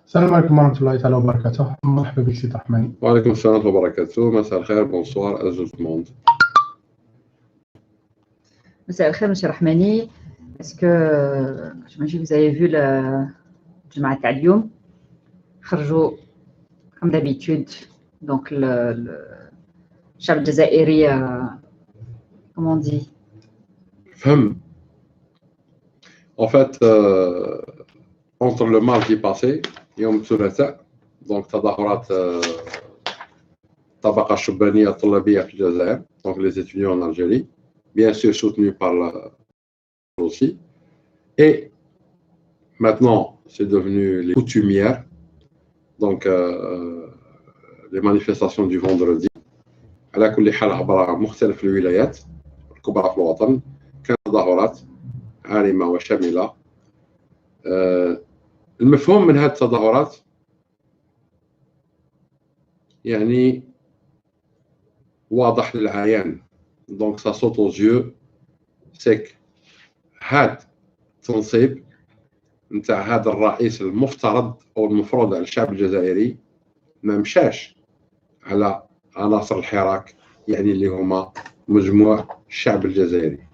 السلام عليكم ورحمة الله تعالى وبركاته. مرحبا بك سيد رحماني. وعليكم السلام ورحمة الله وبركاته. مساء الخير. Bonsoir à tout le monde. مساء الخير monsieur Rahmani. Est-ce que j'imagine vous avez vu le الجمعة تاع اليوم خرجوا comme d'habitude donc الشعب الجزائري comment on dit فهم. En fait, entre le mardi passé يوم الثلاثاء donc تظاهرات الطبقة الشبانية الطلابية في الجزائر donc les étudiants en Algérie bien sûr soutenus par la aussi et maintenant c'est devenu les coutumières donc les manifestations du vendredi على كل حال عبر مختلف الولايات الكبرى في الوطن كانت تظاهرات عارمة وشاملة. المفهوم من هذه التظاهرات يعني واضح للعيان donc ça saute aux yeux c'est que هذا التنصيب نتاع هذا الرئيس المفترض او المفروض على الشعب الجزائري ما مشاش على عناصر الحراك يعني اللي هما مجموع الشعب الجزائري.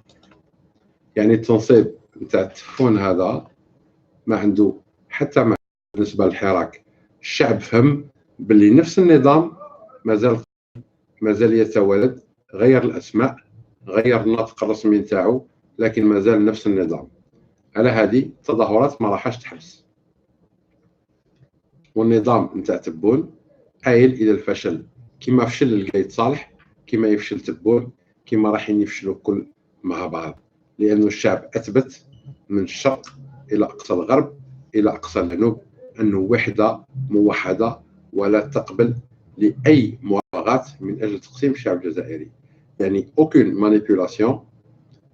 يعني التنصيب نتاع التفون هذا ما عنده حتى معنى بالنسبه للحراك. الشعب فهم باللي نفس النظام مازال يتوالد، غير الاسماء غير النطق الرسمي نتاعو لكن مازال نفس النظام. على هذه التظاهرات ما راحش تحبس والنظام نتاع تبون عايل الى الفشل كما فشل القايد صالح كما يفشل تبون كما رايحين يفشلوا الكل مع بعض لأنه الشعب أثبت من الشرق إلى أقصى الغرب إلى أقصى الجنوب أنه وحدة موحدة ولا تقبل لأي مراوغات من أجل تقسيم الشعب الجزائري. يعني aucune manipulation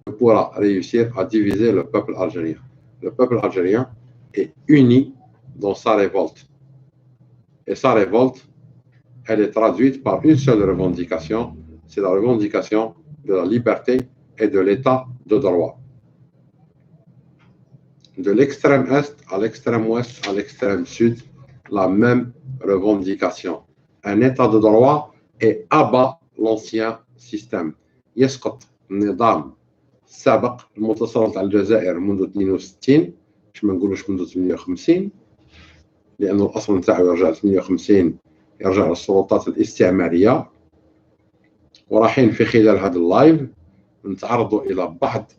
ne pourra réussir à diviser le peuple algérien. Le peuple algérien est uni dans sa révolte. Et sa révolte, elle est traduite par une seule revendication, c'est la revendication de la liberté et de l'état de droit. De l'extrême est à l'extrême ouest, à l'extrême sud, la même revendication. Un état de droit et abat l'ancien système. يسقط النظام السابق المتصل على الجزائر منذ 62 باش ما نقولوش منذ 58 لأنه الأصل نتاعو يرجع 58 يرجع للسلطات الاستعمارية. ورايحين في خلال هذا اللايف نتعرضوا إلى بعض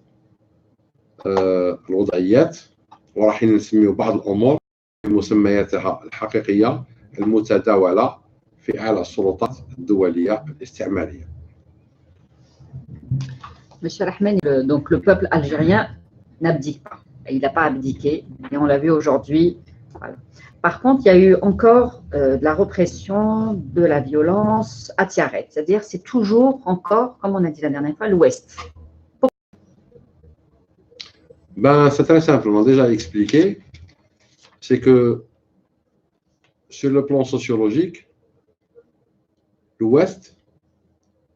الوضعيات ورايحين نسميو بعض الأمور بمسمياتها الحقيقية المتداولة في أعلى السلطات الدولية الاستعمارية. Monsieur Rahmani, donc le peuple algérien n'abdique pas. Il n'a pas abdiqué et on l'a vu aujourd'hui. Voilà. Par contre, il y a eu encore de la répression, de la violence à Tiaret. C'est-à-dire c'est toujours encore, comme on a dit la dernière fois, l'Ouest. Ben, c'est très simple, on a déjà expliqué. C'est que sur le plan sociologique, l'Ouest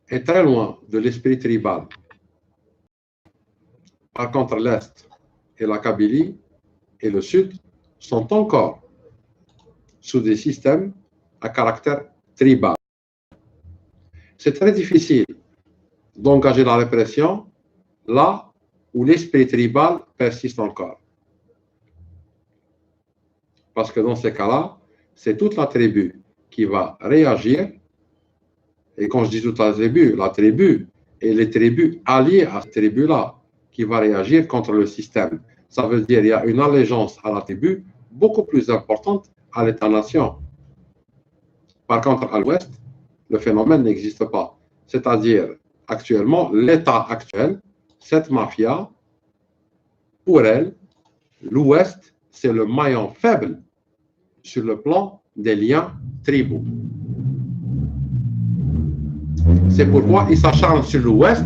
est très loin de l'esprit tribal. Par contre, l'Est et la Kabylie et le Sud sont encore sous des systèmes à caractère tribal. C'est très difficile d'engager la répression là où l'esprit tribal persiste encore. Parce que dans ces cas-là, c'est toute la tribu qui va réagir. Et quand je dis toute la tribu et les tribus alliées à cette tribu-là qui va réagir contre le système. Ça veut dire qu'il y a une allégeance à la tribu beaucoup plus importante à l'État-nation. Par contre, à l'Ouest, le phénomène n'existe pas. C'est-à-dire, actuellement, l'État actuel, cette mafia, pour elle, l'Ouest, c'est le maillon faible sur le plan des liens tribaux. C'est pourquoi ils s'acharnent sur l'Ouest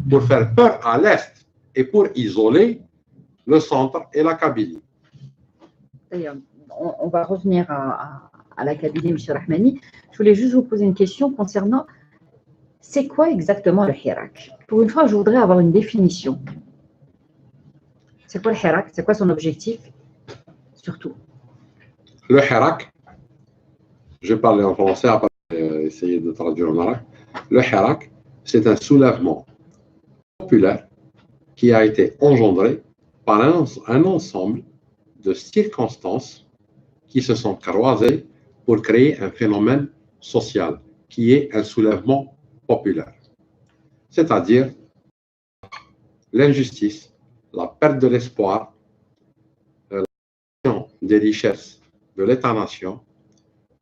pour faire peur à l'Est et pour isoler le centre et la Kabylie. D'ailleurs, on va revenir à la Kabylie, M. Rahmani. Je voulais juste vous poser une question concernant c'est quoi exactement le Hirak? Pour une fois, je voudrais avoir une définition. C'est quoi le Hirak? C'est quoi son objectif? Surtout. Le Hirak, je vais parler en français, après essayer de traduire en arabe. Le Hirak, c'est un soulèvement populaire qui a été engendré par un ensemble de circonstances qui se sont croisées pour créer un phénomène social qui est un soulèvement populaire. C'est-à-dire l'injustice, la perte de l'espoir, la question des richesses de l'État-nation,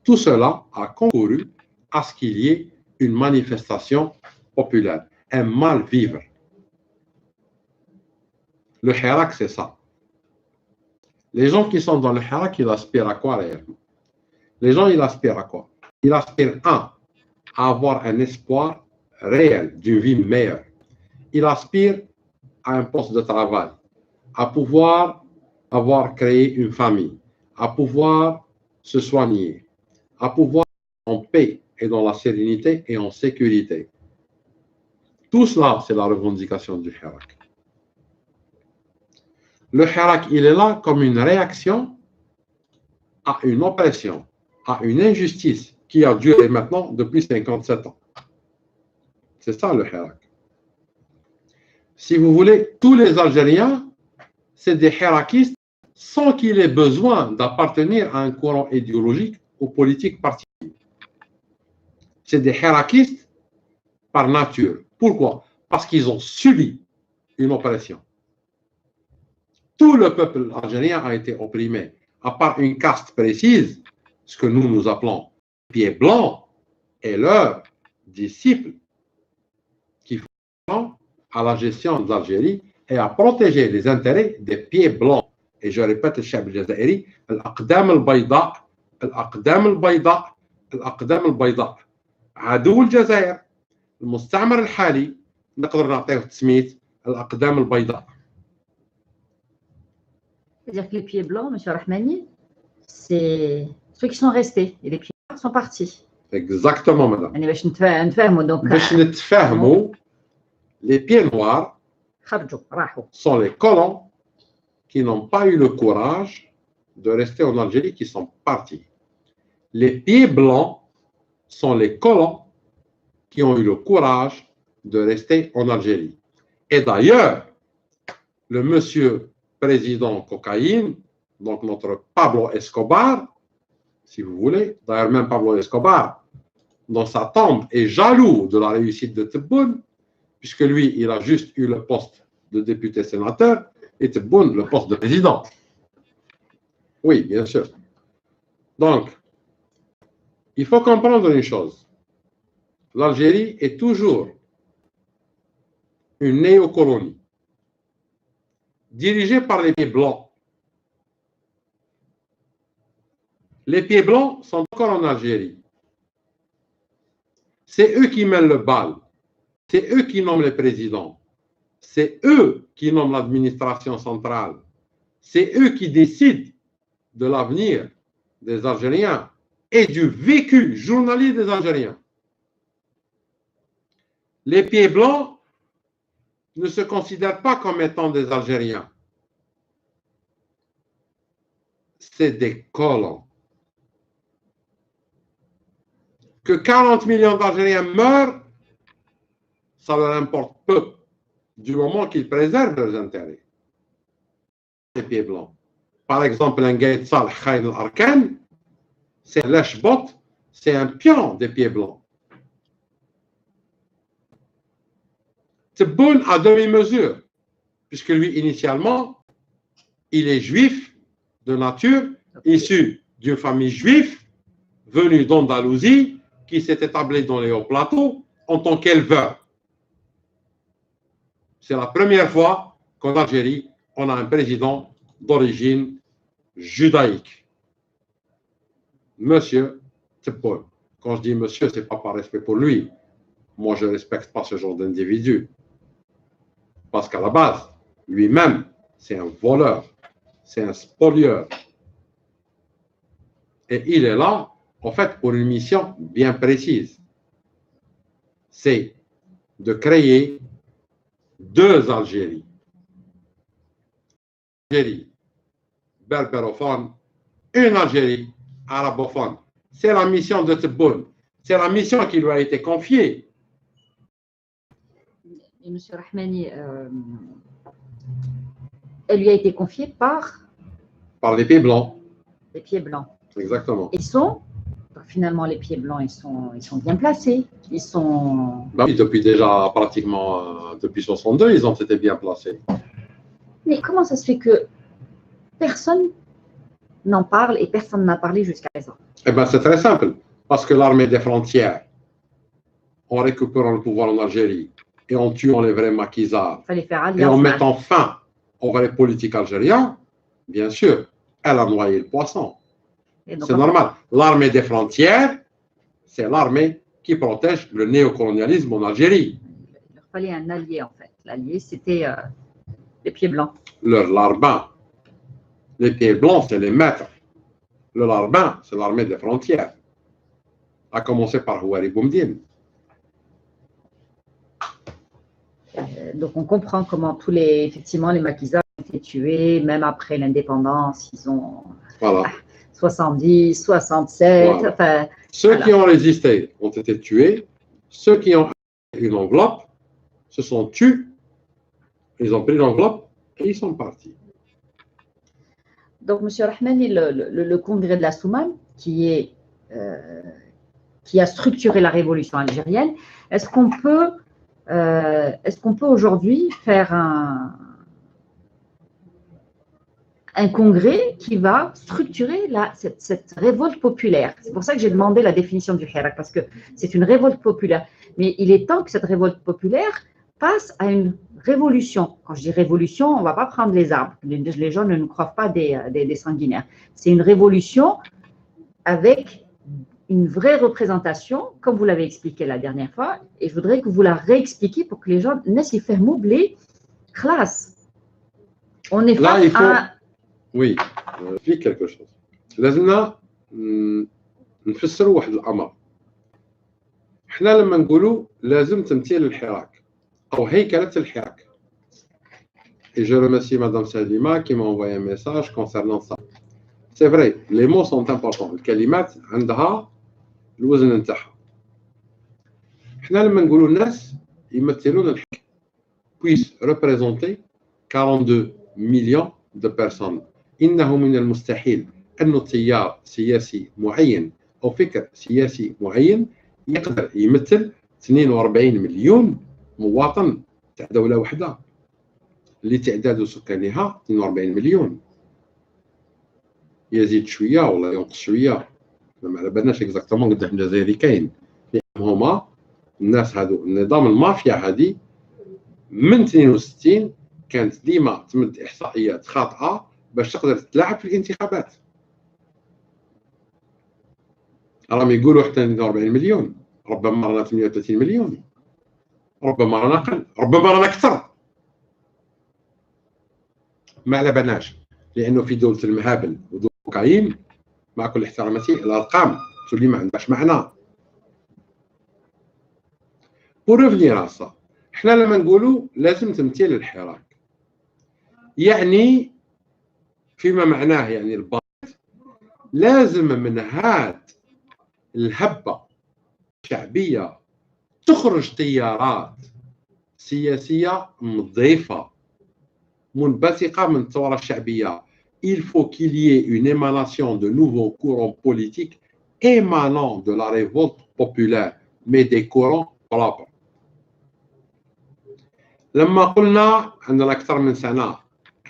tout cela a concouru à ce qu'il y ait une manifestation populaire, un mal-vivre. Le Hirak, c'est ça. Les gens qui sont dans le Hirak, ils aspirent à quoi réellement? Les gens, ils aspirent à quoi? Ils aspirent, à avoir un espoir réel d'une vie meilleure. Ils aspirent à un poste de travail, à pouvoir avoir créé une famille, à pouvoir se soigner, à pouvoir être en paix et dans la sérénité et en sécurité. Tout cela, c'est la revendication du Hirak. Le Hirak, il est là comme une réaction à une oppression, à une injustice qui a duré maintenant depuis 57 ans. C'est ça le Hirak. Si vous voulez, tous les Algériens, c'est des Hirakistes sans qu'il ait besoin d'appartenir à un courant idéologique ou politique particulier. C'est des Hirakistes par nature. Pourquoi? Parce qu'ils ont subi une oppression. Tout le peuple algérien a été opprimé, à part une caste précise, ce que nous appelons pieds blancs, et leurs disciples qui font à la gestion de l'Algérie et à protéger les intérêts des pieds blancs. Et je répète, le chef الجزائري الأقدام البيضاء الأقدام البيضاء الأقدام البيضاء عدو الجزائر المستعمر الحالي نقدر نعطيه تسمية الأقدام البيضاء. C'est-à-dire que les pieds blancs, M. Rahmani, c'est ceux qui sont restés et les pieds noirs sont partis. Exactement, madame. Donc, les pieds noirs sont les colons qui n'ont pas eu le courage de rester en Algérie, qui sont partis. Les pieds blancs sont les colons qui ont eu le courage de rester en Algérie. Et d'ailleurs, le monsieur président cocaïne, donc notre Pablo Escobar, si vous voulez, d'ailleurs même Pablo Escobar, dans sa tombe, est jaloux de la réussite de Tebboune, puisque lui, il a juste eu le poste de député-sénateur et Tebboune le poste de président. Oui, bien sûr. Donc, il faut comprendre une chose. L'Algérie est toujours une néocolonie dirigée par les pieds blancs. Les pieds blancs sont encore en Algérie. C'est eux qui mènent le bal. C'est eux qui nomment les présidents. C'est eux qui nomment l'administration centrale. C'est eux qui décident de l'avenir des Algériens et du vécu journalier des Algériens. Les pieds blancs ne se considèrent pas comme étant des Algériens. C'est des colons. Que 40 millions d'Algériens meurent, ça leur importe peu, du moment qu'ils préservent leurs intérêts. Les pieds blancs. Par exemple, un Gaïd Saleh Khaïd al-Arkan, c'est un lèche-bot, c'est un pion des pieds blancs. Tebboune à demi-mesure, puisque lui, initialement, il est juif de nature, issu d'une famille juive, venue d'Andalousie, qui s'est établie dans les hauts plateaux en tant qu'éleveur. C'est la première fois qu'en Algérie, on a un président d'origine judaïque. Monsieur Tebboune. Quand je dis monsieur, ce n'est pas par respect pour lui. Moi, je ne respecte pas ce genre d'individu. Parce qu'à la base, lui-même, c'est un voleur, c'est un spolieur. Et il est là, en fait, pour une mission bien précise. C'est de créer deux Algéries. Algérie berbérophone, une Algérie arabophone. C'est la mission de Tebboune. C'est la mission qui lui a été confiée. Et Monsieur Rahmani, elle lui a été confiée par les pieds blancs. Les pieds blancs. Exactement. Finalement, les pieds blancs, ils sont bien placés. Ils sont... Ben oui, depuis déjà pratiquement, depuis 62, ils ont été bien placés. Mais comment ça se fait que personne n'en parle et personne n'a parlé jusqu'à présent? Eh bien, c'est très simple. Parce que l'armée des frontières, en récupérant le pouvoir en Algérie et en tuant les vrais maquisards et en mettant fin aux vrais politiques algériens, bien sûr, elle a noyé le poisson. C'est normal. L'armée des frontières, c'est l'armée qui protège le néocolonialisme en Algérie. Il leur fallait un allié, en fait. L'allié, c'était les pieds blancs. Le larbin. Les pieds blancs, c'est les maîtres. Le larbin, c'est l'armée des frontières. À commencer par Houari Boumdine. Donc, on comprend comment effectivement, les maquisards ont été tués, même après l'indépendance. Ils ont... Voilà. 70, 67, voilà. Enfin... Ceux qui ont résisté ont été tués. Ceux qui ont une enveloppe se sont tués. Ils ont pris l'enveloppe et ils sont partis. Donc, M. Rahmani, le congrès de la Soumane, qui a structuré la révolution algérienne, est-ce qu'on peut aujourd'hui faire un congrès qui va structurer cette révolte populaire? C'est pour ça que j'ai demandé la définition du Hirak, parce que c'est une révolte populaire. Mais il est temps que cette révolte populaire passe à une révolution. Quand je dis révolution, on ne va pas prendre les arbres. Les gens ne nous croient pas des sanguinaires. C'est une révolution avec une vraie représentation, comme vous l'avez expliqué la dernière fois, et je voudrais que vous la réexpliquiez pour que les gens naissent y faire moubler classe. On est là, il faut... à... Oui, je explique quelque chose. لازمنا نفسروا واحد الأمر. احنا لما نقولوا لازم تمثيل الحراك أو هيكلة الحراك. Et je remercie Madame Salima qui m'a envoyé un message concernant ça. C'est vrai, les mots sont importants. الكلمات عندها الوزن نتاعها. احنا لما نقولوا الناس يمثلون الحراك puissent représenter 42 millions de personnes. إنه من المستحيل أن تيار سياسي معين أو فكر سياسي معين يقدر يمثل 42 مليون مواطن تاع دولة واحدة اللي تعداد سكانها 42 مليون. يزيد شوية ولا ينقص شوية، ما على بالناش اكزاكتومون قداش الجزائري كاين، لأن هما الناس هادو النظام المافيا هادي من 62 كانت ديما تمد إحصائيات خاطئة باش تقدر تتلاعب في الانتخابات. راهم يقولوا حتى 42 مليون، ربما رانا 38 مليون، ربما رانا أقل، ربما رانا أكثر، ما على بالناش، لأنه في دولة المهابل ودولة الكوكايين مع كل احتراماتي الأرقام تولي ما عندهاش معنى. pour revenir à ça، احنا لما نقولوا لازم تمثيل الحراك يعني فيما معناه يعني البسيط لازم من هاد الهبة الشعبية تخرج تيارات سياسية نظيفة منبثقة من الثورة الشعبية. Il faut qu'il y ait une émanation de nouveaux courants politiques émanant de la révolte populaire, mais des courants propres. لما قلنا عندنا أكثر من سنة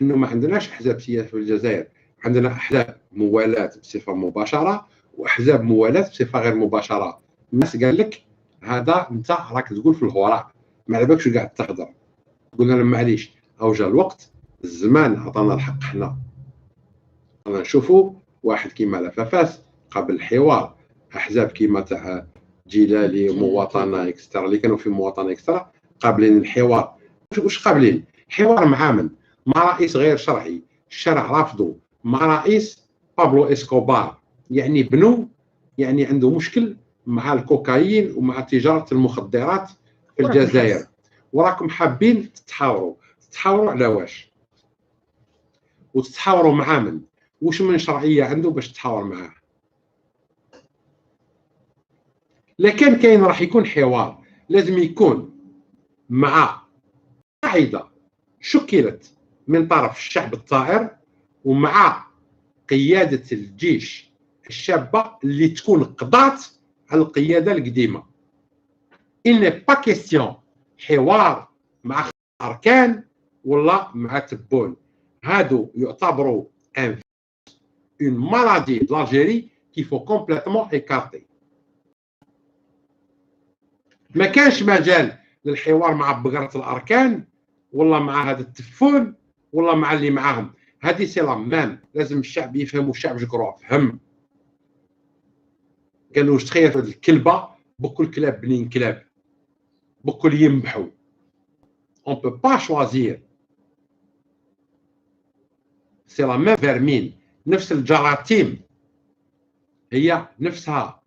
إنه ما عندناش أحزاب سياسية في الجزائر، عندنا أحزاب موالاة بصفة مباشرة وأحزاب موالاة بصفة غير مباشرة. الناس قال لك هذا أنت راك تقول في الهراء، ما على بالكش قاعد تهضر. قلنا لهم معليش، أو جا الوقت، الزمان عطانا الحق. حنا أنا نشوفوا واحد كيما لفافاس قبل الحوار، أحزاب كيما تاع جيلالي مواطنة إكسترا اللي كانوا في مواطنة إكسترا قابلين الحوار. واش قابلين؟ حوار مع من؟ مع رئيس غير شرعي، الشرع رافضه، مع رئيس بابلو إسكوبار، يعني بنو، يعني عنده مشكل مع الكوكايين ومع تجارة المخدرات في الجزائر، وراكم حابين تتحاوروا على واش؟ وتتحاوروا مع من؟ وش من شرعية عنده باش تتحاور معاه؟ لكن كاين راح يكون حوار، لازم يكون مع قاعدة شكلت من طرف الشعب الثائر ومع قيادة الجيش الشابة اللي تكون قضات على القيادة القديمة. il n'est pas question حوار مع أركان ولا مع تبون، هادو يعتبروا une maladie de l'Algérie qu'il faut complètement écarter. ما كانش مجال للحوار مع بقرة الأركان ولا مع هذا التفون ولا مع اللي معاهم، هذه سي لا ميم. لازم الشعب يفهم والشعب جكروع فهم. قالوا واش تخيل هذه الكلبة بكل كلاب بنين كلاب بكل ينبحوا. on peut pas choisir. سي لا ميم فيرمين، نفس الجراثيم هي نفسها.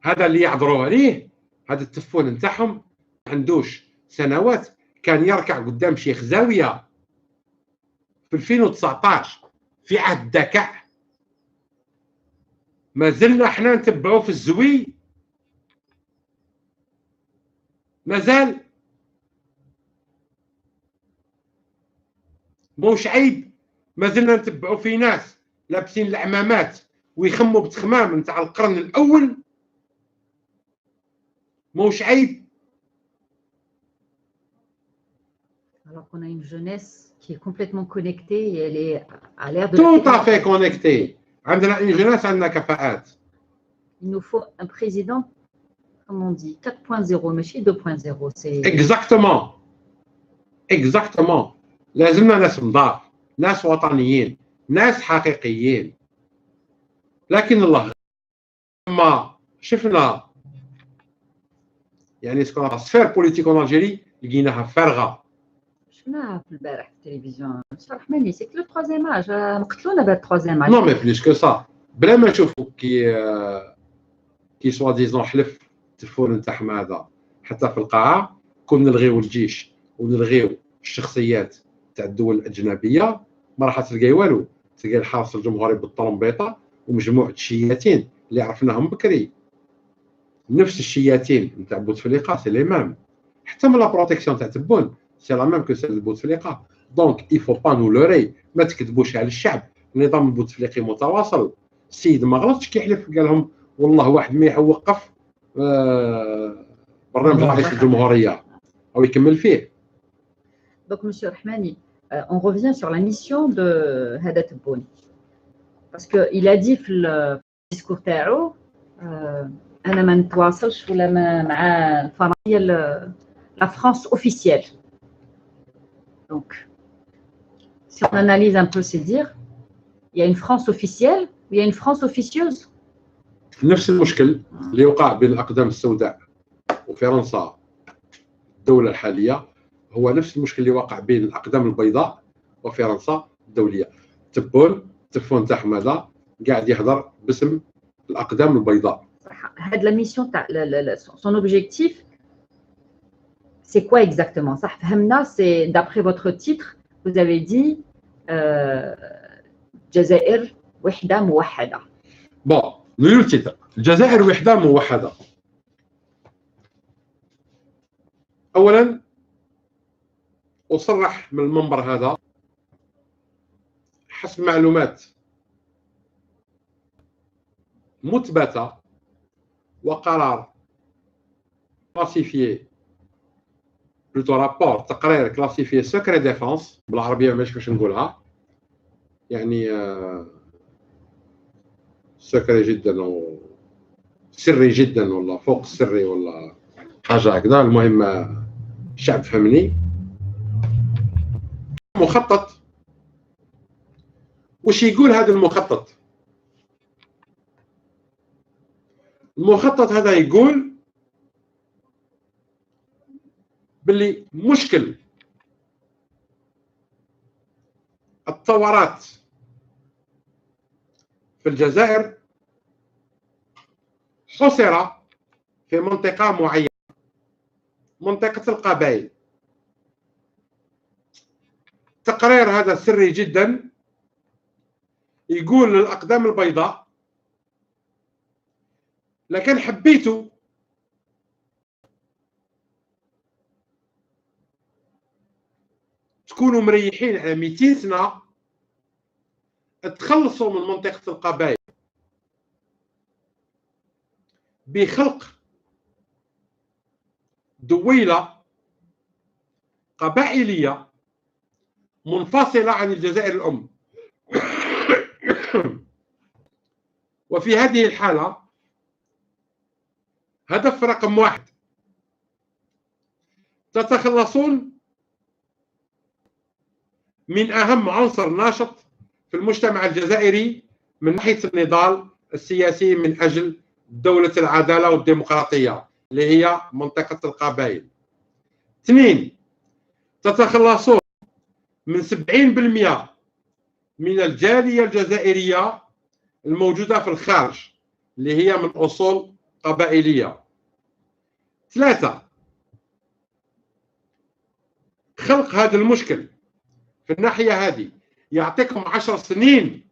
هذا اللي يعذروا عليه هذا التفون نتاعهم ما عندوش سنوات كان يركع قدام شيخ زاويه في 2019 في عهد الذكاء. ما زلنا احنا نتبعوه في الزوي، مازال موش عيب. ما زلنا نتبعوا في ناس لابسين العمامات ويخموا بتخمام نتاع القرن الاول، موش عيب. Alors qu'on a une jeunesse qui est complètement connectée et elle est à l'ère de tout à fait connecté. عندنا une jeunesse عندنا كفاءات. Il nous faut un président, comme on dit, 4.0 ماشي 2.0. c'est exactement exactement. لازمنا ناس نضاف، ناس وطنيين، ناس حقيقيين. لكن الله ما شفنا يعني سكون سفير بوليتيك اون الجيري لقيناها فارغه. شفناها في البارح في التلفزيون. مستر رحماني سي كو لو تروازيام اج مقتلونا بهذا التروازيام اج. نو مي بليس كو سا، بلا ما نشوفوا كي سوا ديزون حلف التلفون نتاعهم هذا حتى في القاعه كون نلغيو الجيش ونلغيو الشخصيات تاع الدول الاجنبيه ما راح تلقاي والو. تلقاي الحرس الجمهوري بالطرمبيطه ومجموعه الشياتين اللي عرفناهم بكري، نفس الشياتين نتاع بوتفليقه سي لي ميم. حتى من لا بروتيكسيون تاع تبون سي لا ميم كو سيل بوتفليقه. دونك يفو با نو لوري، ما تكذبوش على الشعب. النظام البوتفليقي متواصل. السيد ما غلطش كيحلف قال لهم والله واحد ما يوقف برنامج رئيس الجمهوريه او يكمل فيه. Donc, Monsieur Rahmani, on revient sur la mission de Hadat Tebboune. Parce qu'il a dit dans le discours تاعو أنا ما نتواصلش ولا مع الفرنسية la France officielle. Donc, si on analyse un peu ces dires, il y a une France officielle ou il y a une France officieuse. نفس المشكل اللي وقع بين الأقدام السوداء وفرنسا الدولة الحالية هو نفس المشكل اللي وقع بين الأقدام البيضاء وفرنسا الدولية. تبون تاعهم هذا قاعد يهضر باسم الأقدام البيضاء. هاد la mission تاع son objectif c'est quoi exactement? صح فهمنا. c'est d'après votre titre vous avez dit الجزائر وحدة موحدة. بون نقولوا التيتر الجزائر وحدة موحدة. أولا أصرح من المنبر هذا حسب معلومات مثبتة وقرار كلاسيفيي بلوتو رابور تقرير كلاسيفيي سكري ديفونس بالعربية ماشي باش نقولها يعني سكري جدا وسري جدا ولا فوق السري ولا حاجة هكذا. المهم الشعب فهمني. مخطط وش يقول هذا المخطط؟ المخطط هذا يقول باللي مشكل الثورات في الجزائر حصر في منطقة معينة، منطقة القبائل. تقرير هذا سري جدا يقول للأقدام البيضاء لكن حبيتوا تكونوا مريحين على 200 سنة، تخلصوا من منطقة القبائل بخلق دويلة قبائلية منفصلة عن الجزائر الأم. وفي هذه الحالة هدف رقم 1 تتخلصون من أهم عنصر ناشط في المجتمع الجزائري من ناحية النضال السياسي من أجل دولة العدالة والديمقراطية اللي هي منطقة القبائل. 2 تتخلصون من 70% من الجالية الجزائرية الموجودة في الخارج اللي هي من أصول قبائلية. 3 خلق هذا المشكل في الناحية هذه يعطيكم 10 سنين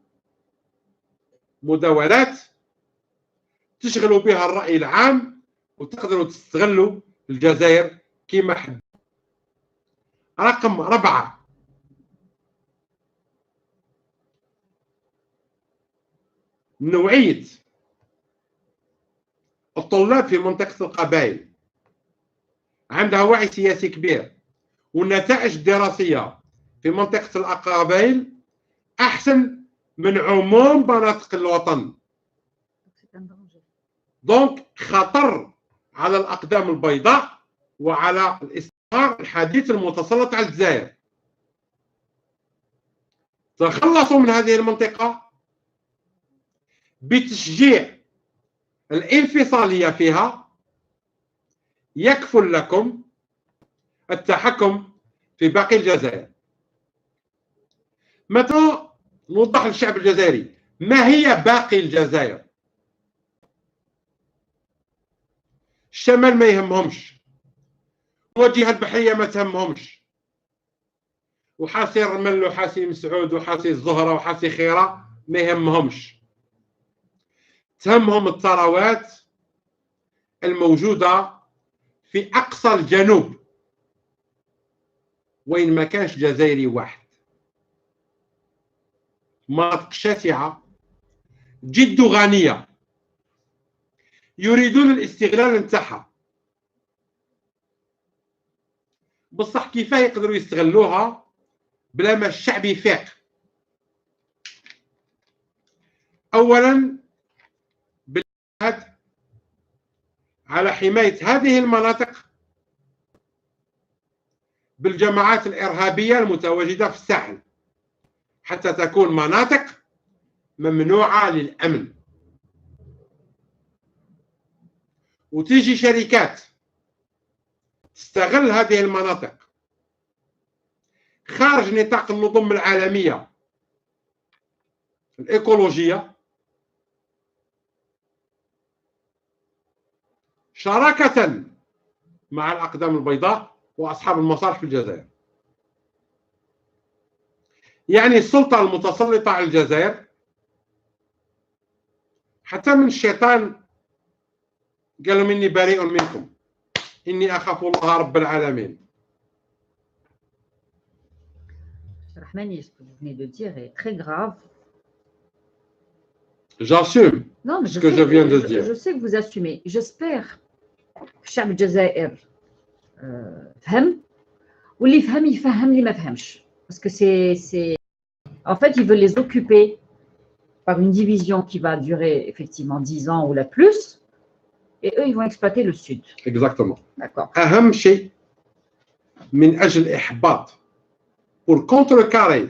مداولات تشغلوا بها الرأي العام وتقدروا تستغلوا الجزائر كما حب. رقم 4 نوعية الطلاب في منطقة القبائل عندها وعي سياسي كبير، والنتائج الدراسية في منطقة القبائل أحسن من عموم مناطق الوطن. دونك خطر على الأقدام البيضاء وعلى الاستثمار الحديث المتسلط على الجزائر. تخلصوا من هذه المنطقة بتشجيع الانفصالية فيها، يكفل لكم التحكم في باقي الجزائر. مثلا نوضح للشعب الجزائري ما هي باقي الجزائر. الشمال ما يهمهمش، الواجهة البحرية ما تهمهمش، وحاسي الرمل وحاسي مسعود وحاسي الزهرة وحاسي خيرة ما يهمهمش. تهمهم الثروات الموجودة في أقصى الجنوب وين ما كانش جزائري واحد. مناطق شاسعة جد غنية يريدون الاستغلال نتاعها، بصح كيفاه يقدروا يستغلوها بلا ما الشعب يفيق؟ أولا بالجهاد على حماية هذه المناطق بالجماعات الإرهابية المتواجدة في الساحل حتى تكون مناطق ممنوعة للأمن، وتيجي شركات تستغل هذه المناطق خارج نطاق النظم العالمية الإيكولوجية شراكة مع الأقدام البيضاء وأصحاب المصالح في الجزائر. يعني السلطة المتسلطة على الجزائر حتى من الشيطان قالوا إني بريء منكم إني أخاف الله رب العالمين. Rahmani, ce que vous venez de dire est très grave. J'assume ce que je viens de dire. Je sais que vous assumez. J'espère que الشعب الجزائر فهم واللي يفهم يفهم اللي ما فهمش. Parce que c'est en fait ils veulent les occuper par une division qui va durer effectivement 10 ans ou la plus, et eux ils vont exploiter le sud. Exactement. D'accord. أهم شيء من أجل إحباط pour contrecarrer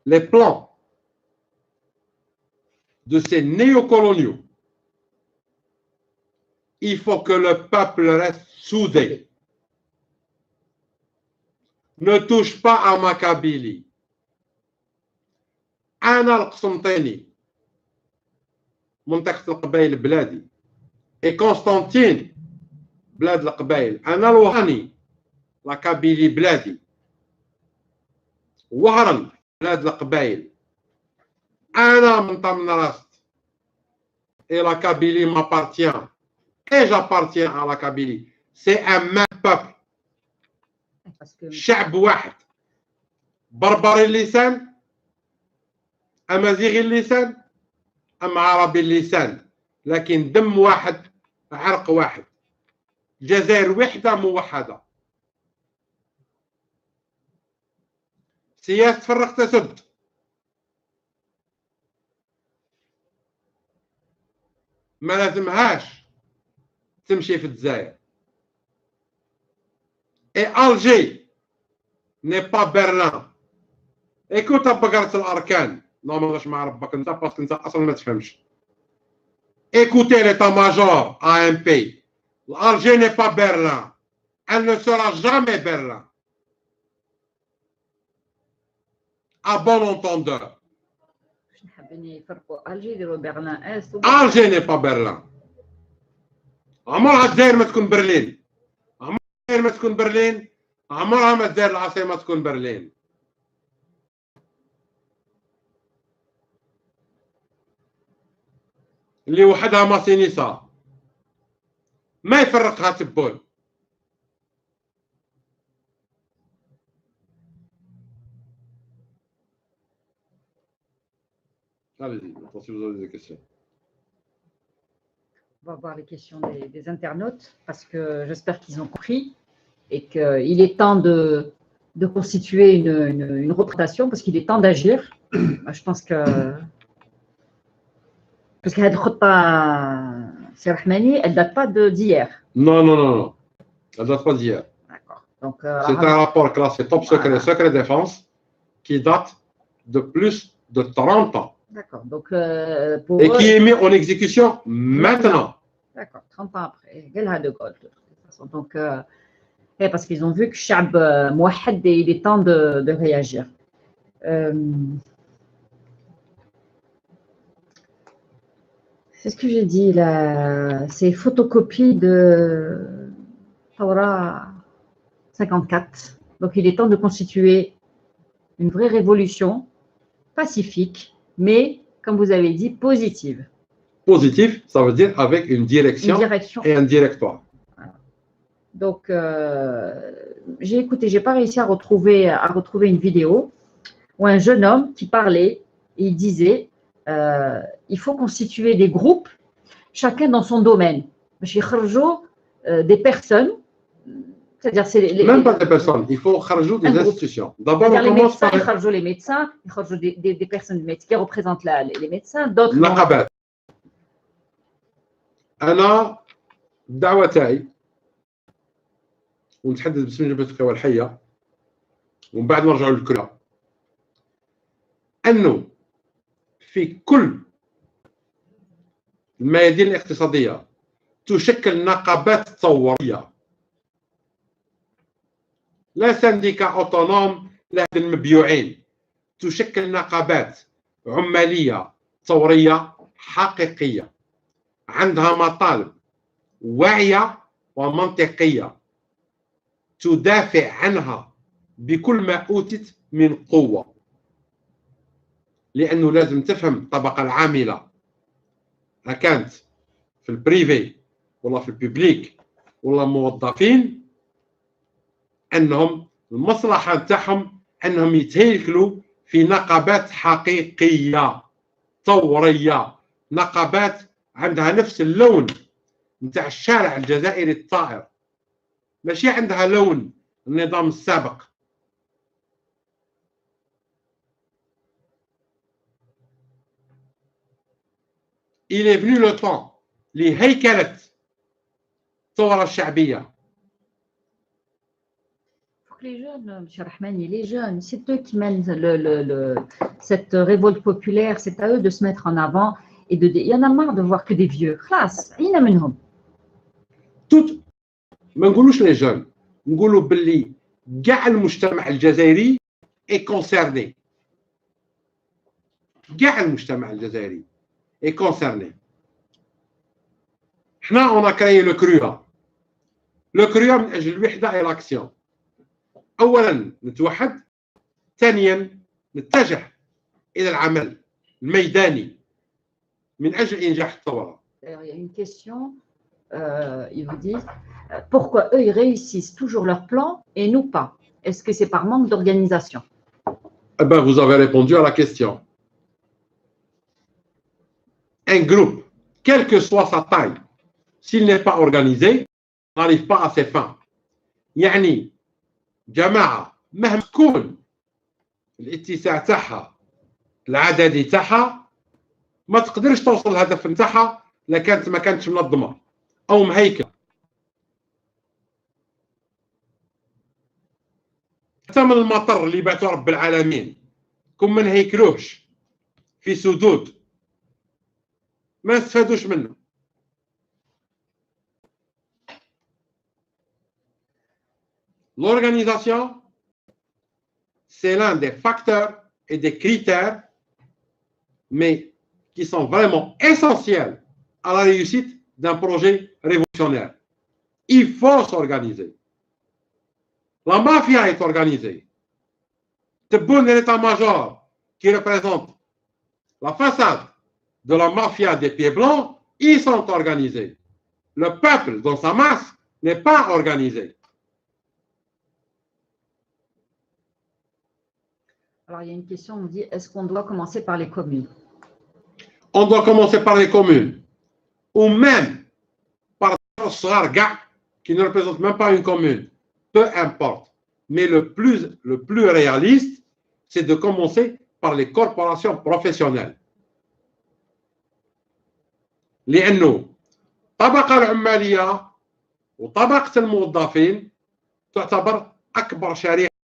les plans de ces néocoloniaux, il faut que le peuple reste soudé. Ne touche pas à ma Kabylie. أنا القسنطيني منطقة القبائل بلادي، et Constantine بلاد القبائل. أنا الوهاني لا كابيلي بلادي، وهران بلاد القبائل. أنا من طمنراست et la Kabylie m'appartient. et j'appartiens à la Kabylie. C'est un même peuple. شعب واحد بربري اللسان أمازيغي اللسان أم عربي اللسان، لكن دم واحد عرق واحد، جزائر وحدة موحدة. سياسة فرق تسد. ما لازمهاش تمشي في الجزائر. Et Alger n'est pas Berlin. Écoute بقرة الأركان. non ما غاش مع ربك انت باسكو انت اصلا ما تفهمش. Écoutez l'état-major AMP. L'Alger n'est pas Berlin. Elle ne sera jamais Berlin. À bon entendeur. Alger n'est pas Berlin. عمرها الجزائر ما تكون برلين. عمرها الجزائر ما تكون برلين. عمرها ما الجزائر العاصمة تكون برلين. اللي وحدها ماسينيسا ما يفرقها تبون. Allez-y, si vous avez des questions. On va voir les questions des internautes parce que j'espère qu'ils ont compris et qu'il est temps de constituer une représentation parce qu'il est temps d'agir. Je pense que parce qu'elle ne date pas d'hier. Non. Elle ne date pas d'hier. D'accord. Donc, c'est un rapport classé top secret, secret défense, qui date de plus de 30 ans. D'accord. Donc, et qui est mis en exécution maintenant. D'accord, 30 ans après. De toute façon. Donc, parce qu'ils ont vu que Chab Mouahad, il est temps de réagir. C'est ce que j'ai dit là. C'est photocopie de Taura 54. Donc, il est temps de constituer une vraie révolution pacifique, mais, comme vous avez dit, positive. Positif, ça veut dire avec une direction et un directoire. Voilà. Donc, j'ai écouté, j'ai pas réussi à retrouver une vidéo où un jeune homme qui parlait, et il disait, il faut constituer des groupes, chacun dans son domaine. Des personnes, c'est-à-dire c'est même pas des personnes, il faut kharjou des institutions. D'abord, on commence par les médecins, des personnes qui représentent les médecins, d'autres. نقابات. أنا الدعوة تاعي ونتحدث باسم جبهة القوى الحية ومن بعد نرجع للكرة أنه في كل الميادين الاقتصادية تشكل نقابات ثورية لا سنديكا أوتونوم لا المبيوعين تشكل نقابات عمالية ثورية حقيقية عندها مطالب واعية ومنطقية تدافع عنها بكل ما أوتت من قوة لأنه لازم تفهم الطبقة العاملة كانت في البريفي ولا في الببليك ولا موظفين أنهم المصلحة تاعهم أنهم يتهيكلوا في نقابات حقيقية ثورية نقابات عندها نفس اللون نتاع الشارع الجزائري الطائر ماشي عندها لون النظام السابق. Il est venu le temps لهيكلة الثورة الشعبية. Les jeunes, M. Rahmani, les jeunes, c'est eux qui mènent cette révolte populaire, c'est à eux de se mettre en avant. Il y en a marre de voir que des vieux. Tout, ما نقولوش les jeunes, نقولوا باللي كاع المجتمع الجزائري est concerné. كاع المجتمع الجزائري est concerné. حنا on a créé le CRUA. Le CRUA من أجل الوحدة et l'action. أولاً نتوحد، ثانياً نتجه إلى العمل الميداني من أجل إنجاح الثورة. Il y a une question ils vous disent pourquoi eux, ils réussissent toujours leur plan et nous pas. Est-ce que c'est par manque d'organisation? Eh ben, vous avez répondu à la question. Un groupe, quelle que soit sa taille, s'il n'est pas organisé, n'arrive pas à ses fins. يعني جماعة مهما تكون الاتساع تاعها العددي تاعها ما تقدرش توصل الهدف نتاعها لا كانت ما كانتش منظمة أو مهيكلة. حتى من المطر اللي بعثوا رب العالمين كون ما نهيكلوش في سدود ما نستفادوش منه. L'organisation, c'est l'un des facteurs et des critères, mais qui sont vraiment essentiels à la réussite d'un projet révolutionnaire. Il faut s'organiser. La mafia est organisée. Tebboune et l'état-major qui représente la façade de la mafia des pieds blancs, ils sont organisés. Le peuple dans sa masse n'est pas organisé. Alors, il y a une question, on me dit, est-ce qu'on doit commencer par les communes? On doit commencer par les communes, ou même par le Sarga, qui ne représente même pas une commune. Peu importe. Mais le plus réaliste, c'est de commencer par les corporations professionnelles. لأنه الطبقة العمالية وطبقة الموظفين تعتبر أكبر شريحة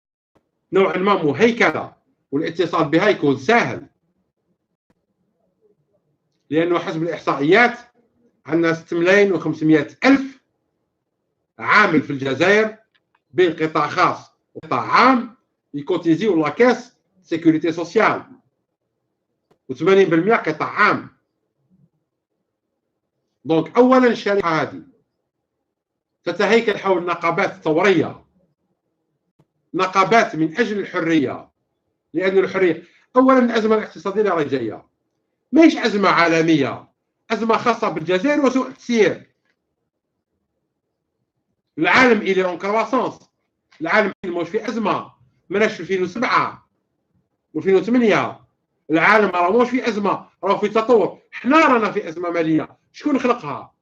نوعا ما مهيكلة، والاتصال بها يكون سهل، لأنه حسب الإحصائيات عندنا 6,500,000 عامل في الجزائر بين قطاع خاص وقطاع عام يكوتيزيو لا كاس سيكوريتي سوسيال، و80% قطاع عام. دونك أولا الشريحة هذه تتهيكل حول النقابات الثورية، نقابات من أجل الحرية، لأن الحرية أولا الأزمة الاقتصادية اللي جاية ماهيش أزمة عالمية، أزمة خاصة بالجزائر وسوء التسيير. العالم إلي اون كرواسونس، العالم مش في أزمة، ماناش في 2007 و2008، العالم راهوش في أزمة، راهو في تطور. حنا رانا في أزمة مالية، شكون خلقها؟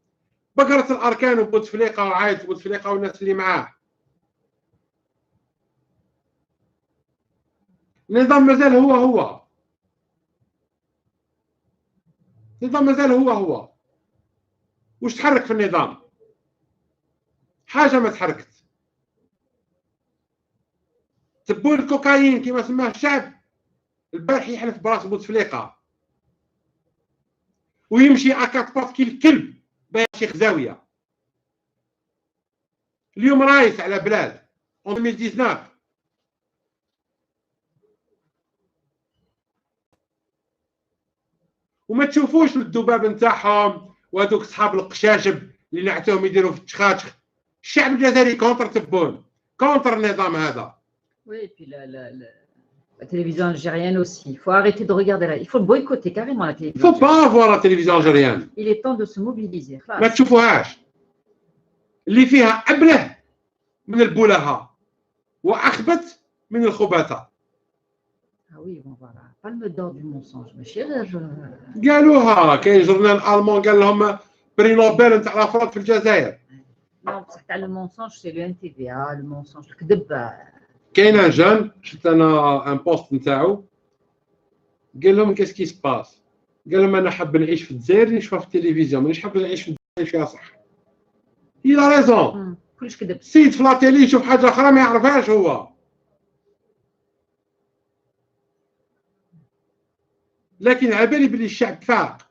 بقرة الأركان وبوتفليقة وعايد بوتفليقة والناس اللي معاه. النظام مازال هو النظام مازال هو. واش تحرك في النظام؟ حاجة ما تحركت. تبون الكوكايين كما سماه الشعب البارح يحلف براس بوتفليقة ويمشي أكاتباط كي الكلب بايع شيخ زاوية. اليوم رايس على بلاد 2019 وما تشوفوش الذباب نتاعهم وهذوك صحاب القشاشب اللي نعتوهم يديروا في التشخاتشخ. الشعب الجزائري كونتر تبون، كونتر النظام هذا. Oui, et puis la télévision algérienne aussi. Il faut arrêter de regarder là. Il faut boycotter carrément la télévision. Il ne faut pas voir la télévision algérienne. Il est temps de se mobiliser. ما تشوفوهاش. اللي فيها أبله من البلهاء وأخبث من الخبثاء. Ah oui, bon voilà. Palme d'or du mensonge, mais chérie. قالوها كاين جورنال ألمان قال لهم بري نوبل نتاع الأفراد في الجزائر. Non, بصح تاع المونسونج سي لو NTV, المونسونج الكذب. كاين ان جان شفت انا ان بوست نتاعو قال لهم كيس كي سباس، قال لهم انا حاب نعيش في الجزائر نشوفها في التلفزيون، مانيش حاب نعيش في الجزائر فيها صح. هي لا ريزون. كلش كذب. السيد في لاتيلي يشوف حاجه اخرى ما يعرفهاش هو. لكن على بالي بلي الشعب فاق.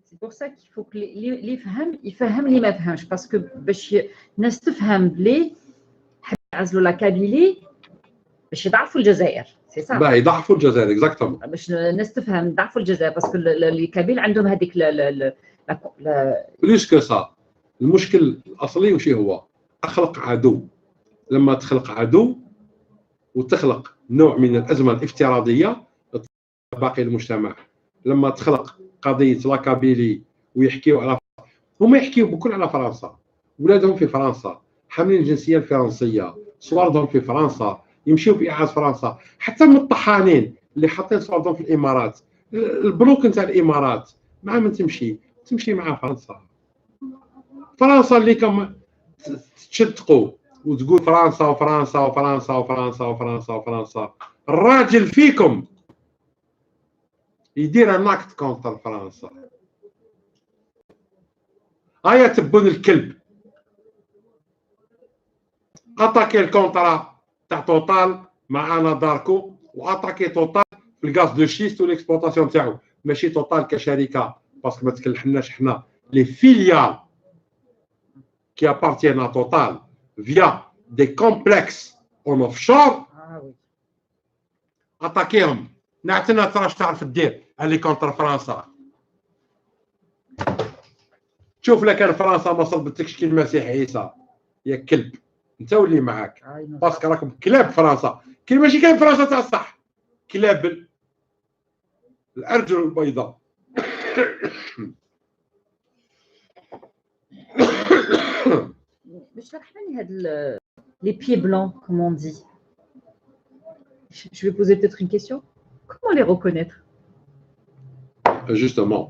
سي بور سا كي فوك اللي يفهم اللي ما فهمش، باسكو باش الناس تفهم بلي يعزلوا لا كابيلي باش يضعفوا الجزائر، سي صح. باهي يضعفوا الجزائر اكزاكتومون. باش الناس تفهم يضعفوا الجزائر، باسكو الكابيل عندهم هذيك بليس كو سا. المشكل الاصلي وش هو؟ اخلق عدو. لما تخلق عدو وتخلق نوع من الازمه الافتراضيه باقي المجتمع، لما تخلق قضيه لا كابيلي ويحكيوا على هما يحكيو بكل على فرنسا، ولادهم في فرنسا، حاملين الجنسيه الفرنسيه، صورهم في فرنسا، يمشيو باعاده فرنسا، حتى من الطحانين اللي حاطين صورهم في الامارات، البنوك نتاع الامارات مع من تمشي مع فرنسا. فرنسا اللي كم تشتقوا وتقول فرنسا وفرنسا وفرنسا وفرنسا وفرنسا وفرنسا، الراجل فيكم يدير ناكت كونتر فرنسا. هيا تبون الكلب اتاكي الكونترا تاع توتال مع انا داركو، واتاكي توتال في الغاز دو شيست والاكسبلوطاسيون تاعو، ماشي توتال كشركه، باسكو ما تكلحناش حنا لي فيليال كي ابارتيان ا توتال فيا دي كومبلكس اون اوف شور. اتاكيهم نعتنا تراش تعرف دير اللي كونتر فرنسا. شوف لك كان فرنسا ما صلبتكش كي المسيح عيسى يا كلب انت واللي معاك، باسكو راكم كلاب فرنسا، كي ماشي كاين فرنسا تاع الصح، كلاب الارجل البيضاء. باش تفهمني هاد les pieds blancs comme on dit. Je vais poser peut-être une question. Comment les reconnaître? Justement,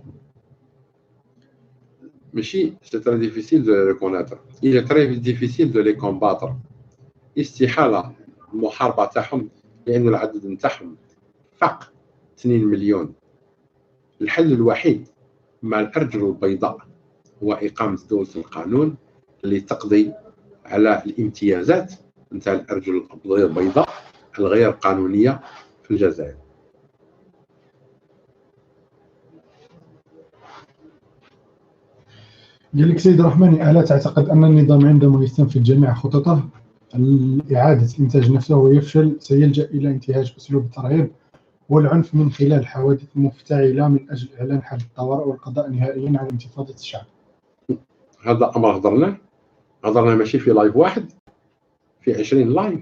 c'est très difficile de les reconnaître. Il est très difficile de les combattre. استحالة المحاربة تاعهم لأن العدد نتاعهم فاق 2 مليون. الحل الوحيد مع الأرجل البيضاء هو إقامة دولة القانون اللي تقضي على الامتيازات نتاع الأرجل البيضاء الغير قانونية في الجزائر. قال لك سيد الرحماني، ألا تعتقد أن النظام عندما يستنفذ جميع خططه لإعادة إنتاج نفسه ويفشل سيلجأ إلى انتهاج أسلوب الترهيب والعنف من خلال حوادث مفتعلة من أجل إعلان حالة الطوارئ والقضاء نهائيا على انتفاضة الشعب؟ هذا أمر هضرنا ماشي في لايف واحد، في 20 لايف.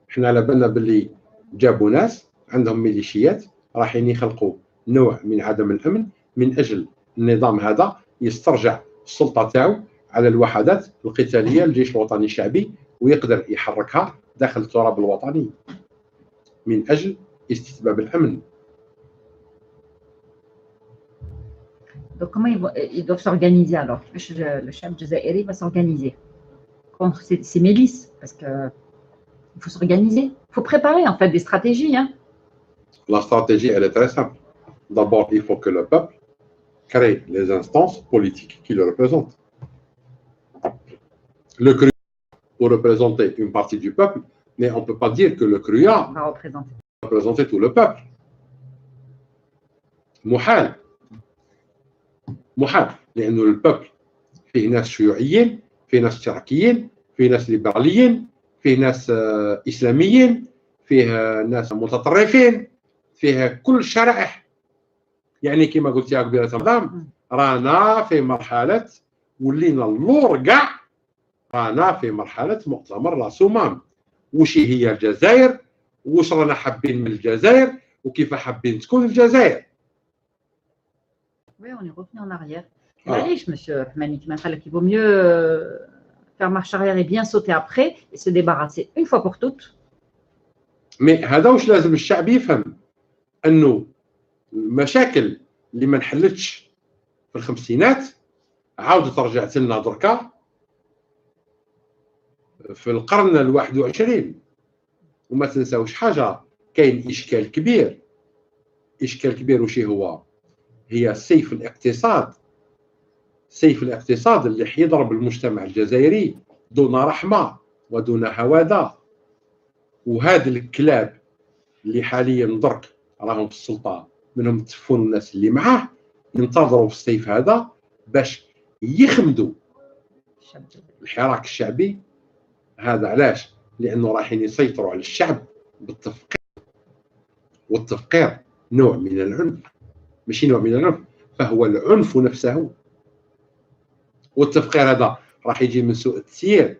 احنا على بالنا باللي جابوا ناس عندهم ميليشيات رايحين يخلقوا نوع من عدم الأمن من أجل النظام هذا يسترجع السلطة تاعو على الوحدات القتالية الجيش الوطني الشعبي ويقدر يحركها داخل التراب الوطني من أجل استتباب الأمن. Donc comment ils doivent s'organiser alors? Le chef jazairi va s'organiser contre ces milices parce que il faut s'organiser, il faut préparer en fait des stratégies. Hein. La stratégie elle est très simple. D'abord il faut que le peuple crée les instances politiques qui le représentent. Le CRUA pour représenter une partie du peuple, mais on ne peut pas dire que le CRUA va représenter tout le peuple. محال لأنه البابل فيه ناس شيوعيين، فيه ناس اشتراكيين، فيه ناس ليبراليين، فيه ناس إسلاميين، فيه ناس متطرفين، فيه كل الشرائح. يعني كما قلت يا كبيرة مدام رانا في مرحلة ولينا اللور كاع، رانا في مرحلة مؤتمر راسومام. وش هي الجزائر؟ وش رانا حابين من الجزائر؟ وكيف حابين تكون الجزائر؟ Oui, on est revenu en arrière. Allez, monsieur Rahmani, il vaut mieux faire marche arrière et bien sauter après et se débarrasser une fois pour toutes. Mais هذا واش لازم الشعب يفهم انه المشاكل اللي ما انحلتش في الخمسينات عاودت رجعت لنا دركا في القرن ال21. وما تنساوش حاجه، كاين اشكال كبير وش هو؟ هي سيف الاقتصاد اللي حيضرب المجتمع الجزائري دون رحمه ودون هواده. وهذا الكلاب اللي حاليا درك راهم في السلطه منهم تفون الناس اللي معاه ينتظروا في السيف هذا باش يخمدوا الحراك الشعبي هذا. علاش؟ لانه رايحين يسيطروا على الشعب بالتفقير، والتفقير نوع من العنف، ماشي نوع من العنف، فهو العنف نفسه. والتفقير هذا راح يجي من سوء التسيير،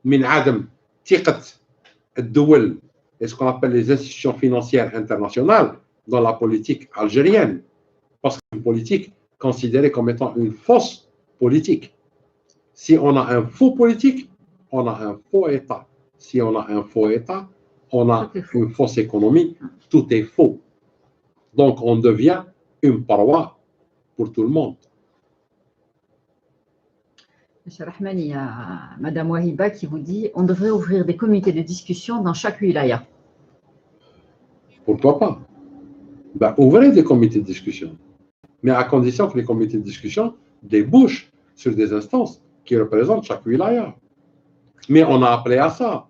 من عدم ثقة الدول ce qu'on appelle les institutions financières internationales dans la politique algérienne, parce qu'une politique considérée comme étant une fausse politique. Si on a un faux politique, on a un faux État. Si on a un faux État, on a une fausse économie. Tout est faux. Donc, on devient une paroi pour tout le monde. Monsieur Rahman, il y a Madame Wahiba qui vous dit on devrait ouvrir des comités de discussion dans chaque wilaya. Pourquoi pas? Ben, ouvrez des comités de discussion, mais à condition que les comités de discussion débouchent sur des instances qui représentent chaque wilaya. Mais on a appelé à ça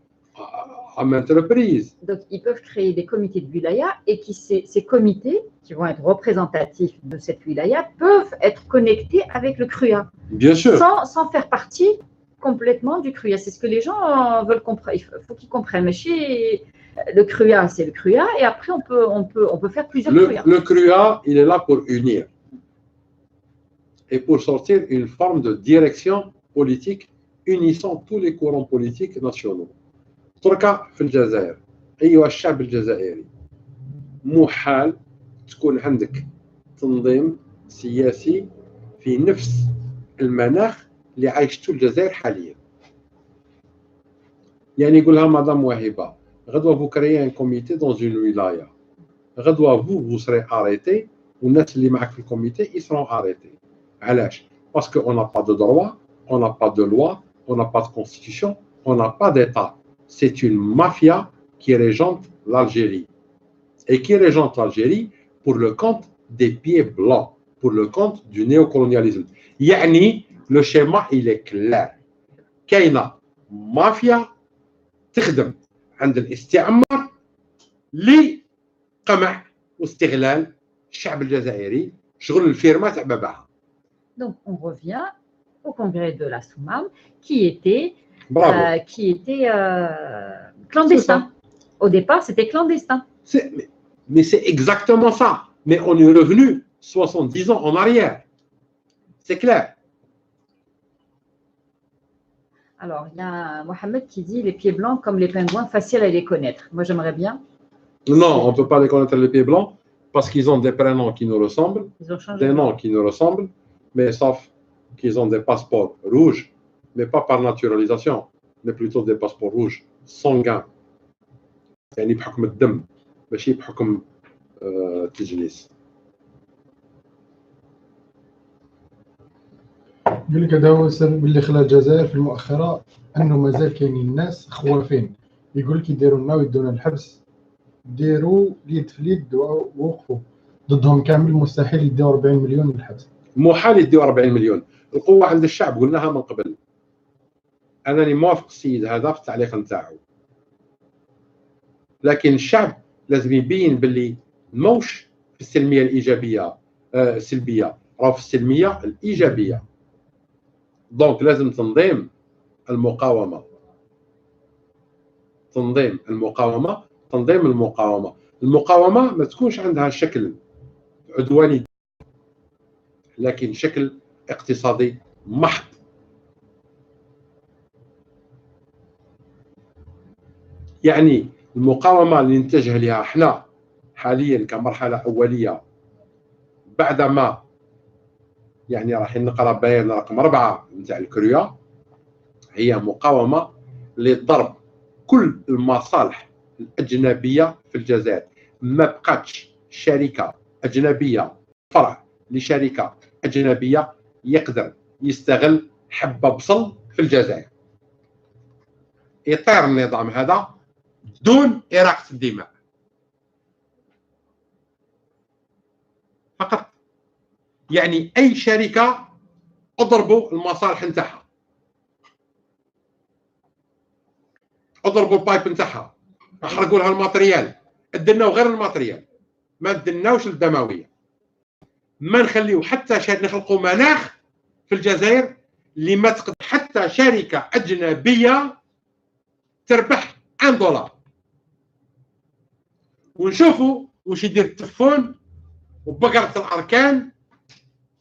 à maintes reprises. Donc, ils peuvent créer des comités de wilaya et ces comités, qui vont être représentatifs de cette wilaya, peuvent être connectés avec le CRUA. Bien sûr. Sans faire partie complètement du CRUA. C'est ce que les gens veulent comprendre. Il faut qu'ils comprennent. Mais chez le CRUA, c'est le CRUA et après, on peut faire plusieurs CRUA. Le CRUA, il est là pour unir et pour sortir une forme de direction politique unissant tous les courants politiques nationaux. تركا في الجزائر أيها الشعب الجزائري محال تكون عندك تنظيم سياسي في نفس المناخ اللي عايشته الجزائر حاليا. يعني يقولها مدام وهبة غدوة vous créez un comité dans une wilaya. غدوة vous serez arrêté والناس اللي معك في الكوميتي ils seront arrêtés. علاش؟ Parce qu'on n'a pas de droit, on n'a pas de loi, on n'a pas de constitution, on n'a pas d'État. C'est une mafia qui régente l'Algérie. Et qui régente l'Algérie pour le compte des pieds blancs, pour le compte du néocolonialisme. يعني le schéma il est clair. كاينة مافيا تخدم عند الاستعمار لقمع واستغلال الشعب الجزائري شغل الفيرما تاع باباها. Donc on revient au congrès de la Soumam qui était clandestin. Au départ, c'était clandestin. Mais c'est exactement ça. Mais on est revenu 70 ans en arrière. C'est clair. Alors, il y a Mohamed qui dit les pieds blancs comme les pingouins, facile à les connaître. Moi, j'aimerais bien. Non, on ne peut pas les connaître les pieds blancs parce qu'ils ont des prénoms qui nous ressemblent, des noms qui nous ressemblent, mais sauf qu'ils ont des passeports rouges, mais pas par naturalisation, mais plutôt des passeports rouges sanguins. يعني بحكم الدم ماشي بحكم التجنيس. يقول لك هذا هو السبب اللي خلى الجزائر في المؤخرة انه مازال كاينين ناس خوافين يقول لك يديروا لنا ويدونا الحبس ديروا اليد في اليد ووقفوا ضدهم كامل مستحيل يديوا 40 مليون من الحبس. محال يديوا 40 مليون. القوة عند الشعب قلناها من قبل. أنني موافق السيد هذا في التعليق نتاعو. لكن الشعب لازم يبين باللي موش في السلمية الإيجابية السلبية، راه في السلمية الإيجابية. دونك لازم تنظيم المقاومة. تنظيم المقاومة. المقاومة ما تكونش عندها شكل عدواني لكن شكل اقتصادي محض. يعني المقاومة اللي نتجه لها احنا حاليا كمرحلة أولية بعدما يعني راح نقرأ بيان رقم 4 نتاع الكريا هي مقاومة لضرب كل المصالح الأجنبية في الجزائر. ما بقاتش شركة أجنبية فرع لشركة أجنبية يقدر يستغل حبة بصل في الجزائر. يطير النظام هذا دون إراقة الدماء فقط. يعني أي شركة اضربوا المصالح نتاعها، اضربوا البايب نتاعها، احرقوا لها الماتريال، ادناو غير الماتريال، ما ادناوش الدمويه. ما نخليو حتى نخلقوا مناخ في الجزائر اللي ما تقدر حتى شركه اجنبيه تربح $1. ونشوفوا واش يدير التفون وبقرة الاركان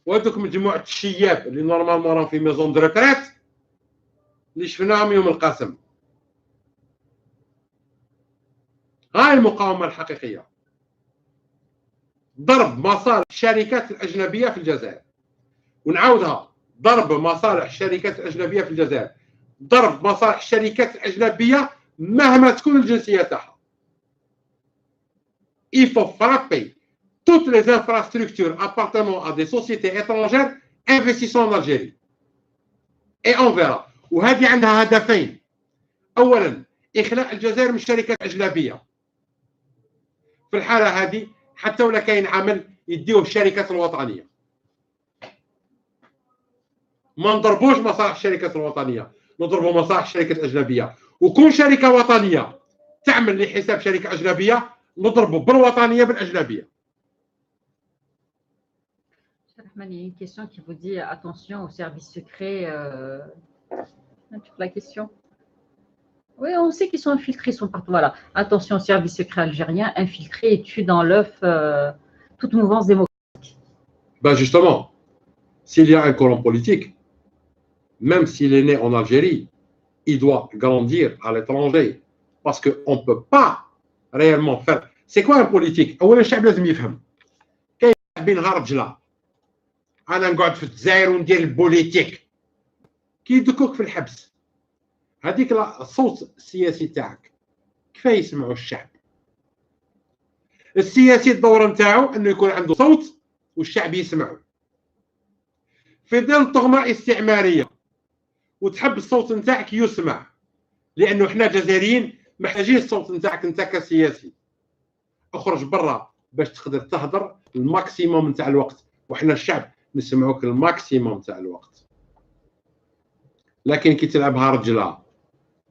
وهذوك مجموعه الشياب اللي نورمالمون راهم في ميزون دو ريتريت اللي شفناهم يوم القاسم. هاي المقاومه الحقيقيه، ضرب مصالح الشركات الاجنبيه في الجزائر. ونعاودها، ضرب مصالح الشركات الأجنبية في الجزائر، ضرب مصالح الشركات الأجنبية مهما تكون الجنسية تاعها. Il faut frapper toutes les infrastructures appartenant à des sociétés étrangères investissant en Algérie. Et on verra. وهذه عندها هدفين. أولا إخلاء الجزائر من الشركات الأجنبية. في الحالة هذه حتى ولا كاين عمل يديوه الشركات الوطنية. ما نضربوش مصالح الشركات الوطنية، نضربوا مصالح الشركات الأجنبية. وكون شركة وطنية تعمل لحساب شركة أجنبية نضربوا بالوطنية بالأجنبية. Il y a une question qui vous dit attention aux services secrets. La question. Oui, on sait qu'ils sont infiltrés, ils sont partout. Voilà. Attention aux services secrets algériens infiltrés et tuent dans l'œuf toute mouvance démocratique. Ben justement, s'il y a un colon politique, même s'il est né en Algérie, il doit grandir à l'étranger. Parce qu'on ne peut pas réellement faire. C'est quoi un politique? أولا الشعب لازم يفهم. كاين بينها رجلة. أنا نقعد في الجزائر وندير البوليتيك. كي يدكوك في الحبس. هذيك الصوت السياسي تاعك كيفاه يسمعوا الشعب؟ السياسي الدور نتاعو انه يكون عنده صوت والشعب يسمعه. في ظل طغمة استعمارية وتحب الصوت نتاعك يسمع، لانه احنا جزائريين محتاجين الصوت نتاعك انت كسياسي. اخرج برا باش تقدر تهضر الماكسيموم نتاع الوقت، وحنا الشعب نسمعوك الماكسيموم نتاع الوقت. لكن كي تلعبها رجلها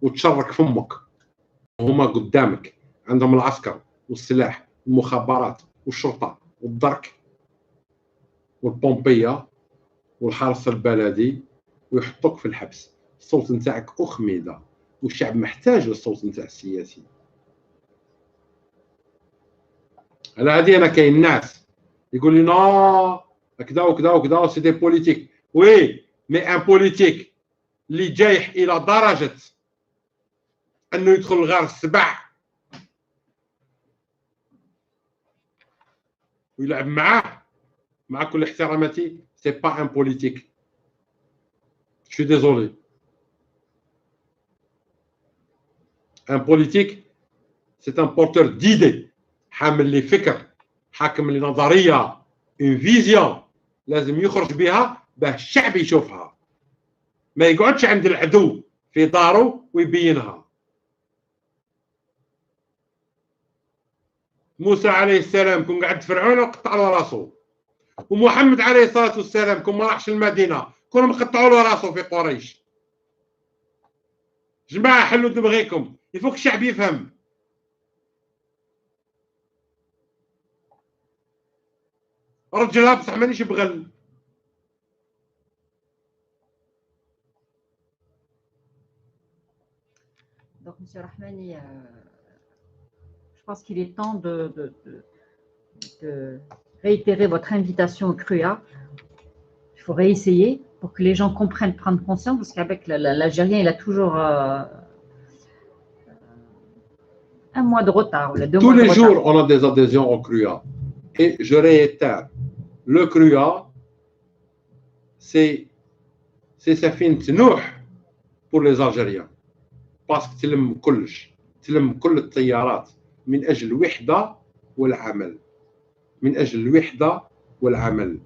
وتشرك فمك وهما قدامك عندهم العسكر والسلاح والمخابرات والشرطه والدرك والبومبيه والحرس البلدي ويحطوك في الحبس، الصوت نتاعك أخميدة والشعب محتاج للصوت نتاع السياسي. على هذه انا كاين ناس يقول لي نو كذا وكذا وكذا سي دي بوليتيك. وي مي ان بوليتيك اللي جايح الى درجه انه يدخل غار السبع ويلعب معاه، مع كل احتراماتي سي با ان بوليتيك. شو ديزولي. ان بوليتيك سي ان بورتور ديدي، حامل لي فكر، حاكم لي نظريه، اون فيزيون لازم يخرج بها باه الشعب يشوفها، ما يقعدش عند العدو في داره ويبينها. موسى عليه السلام كون قعد فرعون وقطع له راسو، ومحمد عليه الصلاه والسلام كون ما راحش المدينه كون مقطعوا له راسو في قريش. جماعه حلوا دماغكم، يفوك الشعب يفهم. رجلها بصح مانيش بغل. Donc, M. Rahmani, je pense qu'il est temps de réitérer votre invitation au CRUA. Il faut réessayer pour que les gens comprennent, prendre conscience, parce qu'avec l'Algérien, il a toujours un mois de retard. Tous les jours, on a des adhésions au CRUA. Et je réitère, le CRUA, c'est سفينة نوح pour les Algériens. parce que تلم كلش، تلم كل التيارات من أجل الوحدة والعمل، من أجل الوحدة والعمل،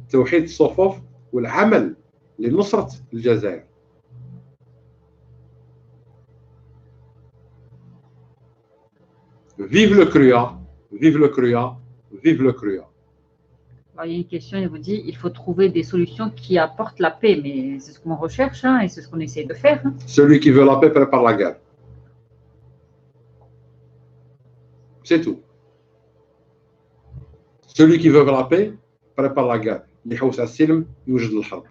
توحيد الصفوف والعمل لنصرة الجزائر. Vive le CRUA, vive le CRUA, vive le CRUA. Alors, il y a une question, il vous dit il faut trouver des solutions qui apportent la paix, mais c'est ce qu'on recherche hein, et c'est ce qu'on essaie de faire. Hein. Celui qui veut la paix prépare la guerre. C'est tout. Celui qui veut la paix prépare la guerre. اللي يحوس على السلم يوجد الحرب.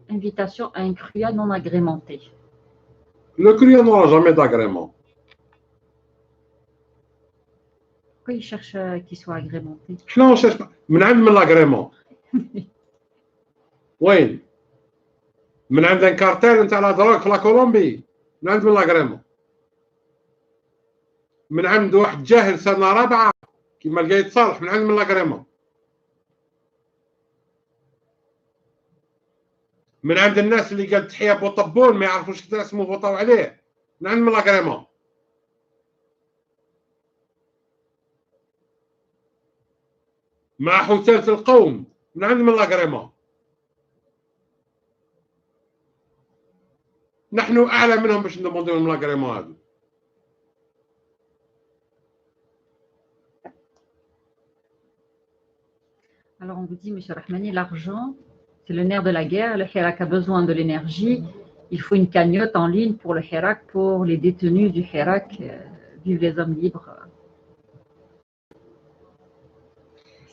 Invitation à un CRUA non agrémenté. Le CRUA n'aura jamais d'agrément. Pourquoi il cherche qu'il soit agrémenté? احنا ما cherche pas. من عند من l'agrément. وين؟ من عند الكارتيل نتاع لا دروغ في لا كولومبي. من عند من l'agrément. من عند واحد جاهل سنه رابعه كيما القايد صالح من عند من لاكريمون، من عند الناس اللي قال تحيه بوطبون ما يعرفوش كذا اسمه فوطاو عليه من عند من لاكريمون. مع حثالة القوم من عند من لاكريمون. نحن اعلى منهم باش ندومونديو من لاكريمون هذو. Alors on vous dit, M. Rahmani, l'argent, c'est le nerf de la guerre. Le Hirak a besoin de l'énergie. Il faut une cagnotte en ligne pour le Hirak, pour les détenus du Hirak. Vive les hommes libres.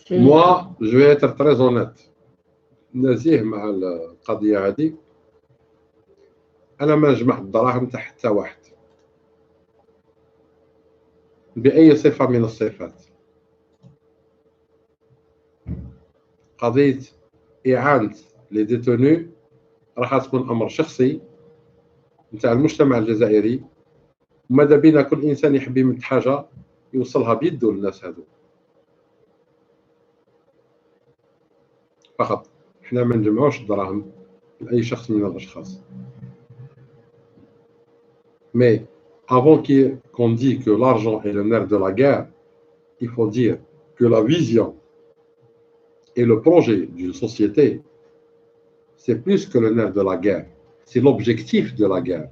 Moi, je vais être très honnête. نزيه مع القضية هذه. أنا ما جمعت الدراهم تاع حتى واحد بأي صفة من الصفات. قضية إعانة لي ديتونو راح تكون أمر شخصي نتاع المجتمع الجزائري، وماذا بينا كل إنسان يحب يمد حاجة يوصلها بيده للناس هذو. فقط احنا ما نجمعوش الدراهم لأي شخص من الأشخاص. Mais avant qu'on dise que l'argent est le nerf de la guerre, il faut dire que la vision et le projet d'une société, c'est plus que le nerf de la guerre, c'est l'objectif de la guerre.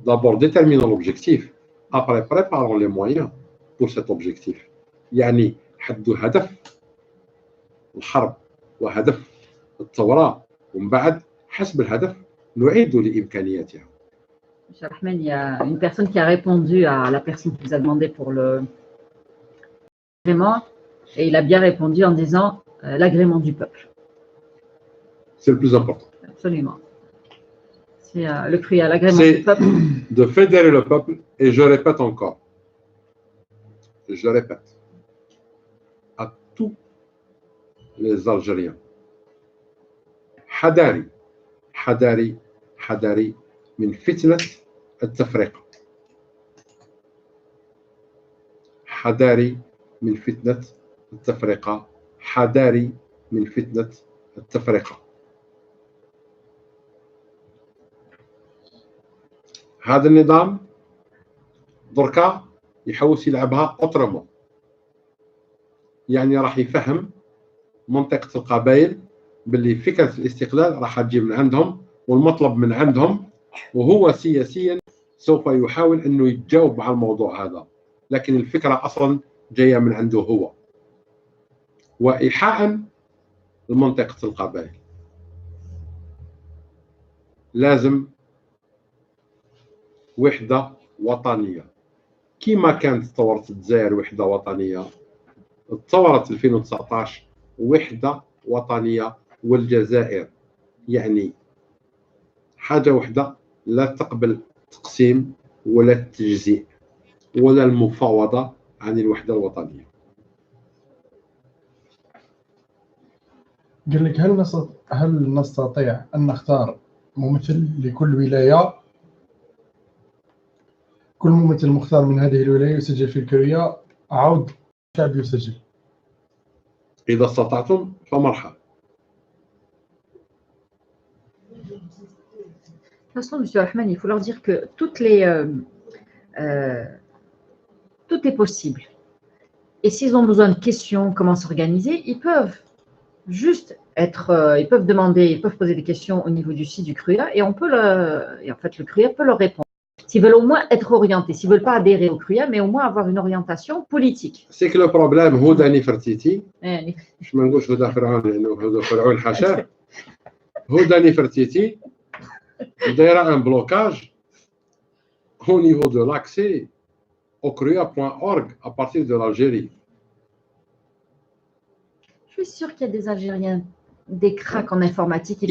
D'abord, déterminons l'objectif, après préparons les moyens pour cet objectif. يعني حدوا هدف الحرب وهدف الثورة، ومن بعد حسب الهدف نعيد لإمكانياتها. Monsieur Rahman, il y a une personne qui a répondu à la personne qui vous a demandé pour l'agrément, et il a bien répondu en disant l'agrément du peuple. C'est le plus important. Absolument. C'est le cri à l'agrément du peuple. De fédérer le peuple, et je répète encore, je répète à tous les Algériens, حذاري حذاري حذاري من فتنة التفرقة، حذاري من فتنة التفرقة، حذاري من فتنة التفرقة. هذا النظام دركا يحوس يلعبها أوترومون، يعني راح يفهم منطقة القبائل باللي فكرة الاستقلال راح تجي من عندهم والمطلب من عندهم، وهو سياسيا سوف يحاول أنه يتجاوب على الموضوع هذا، لكن الفكرة أصلا جاية من عنده هو، وإيحاء لمنطقة القبائل. لازم وحدة وطنية كما كانت ثورة الجزائر وحدة وطنية، ثورة 2019 وحدة وطنية، والجزائر يعني حاجة وحدة لا تقبل تقسيم ولا التجزيء ولا المفاوضة عن الوحدة الوطنية. قال لك هل نستطيع أن نختار ممثل لكل ولاية، كل ممثل مختار من هذه الولاية يسجل في الكرية، عود الشعب يسجل؟ إذا استطعتم فمرحبا. De toute façon, M. Rahman, il faut leur dire que tout est possible. Et s'ils ont besoin de questions, comment s'organiser, ils peuvent juste ils peuvent demander, ils peuvent poser des questions au niveau du site du CRUA, et en fait, le CRUA peut leur répondre. S'ils veulent au moins être orientés, s'ils ne veulent pas adhérer au CRUA, mais au moins avoir une orientation politique. C'est que le problème, هدى نفرتيتي، مش ما نقولش هدى فرعون لأنه هدى فرعون حاشاه، هدى نفرتيتي دايره un blocage au niveau de l'accès au CRUA.org à partir de l'Algérie. Je suis sûre qu'il y a des Algériens, des cracks en informatique.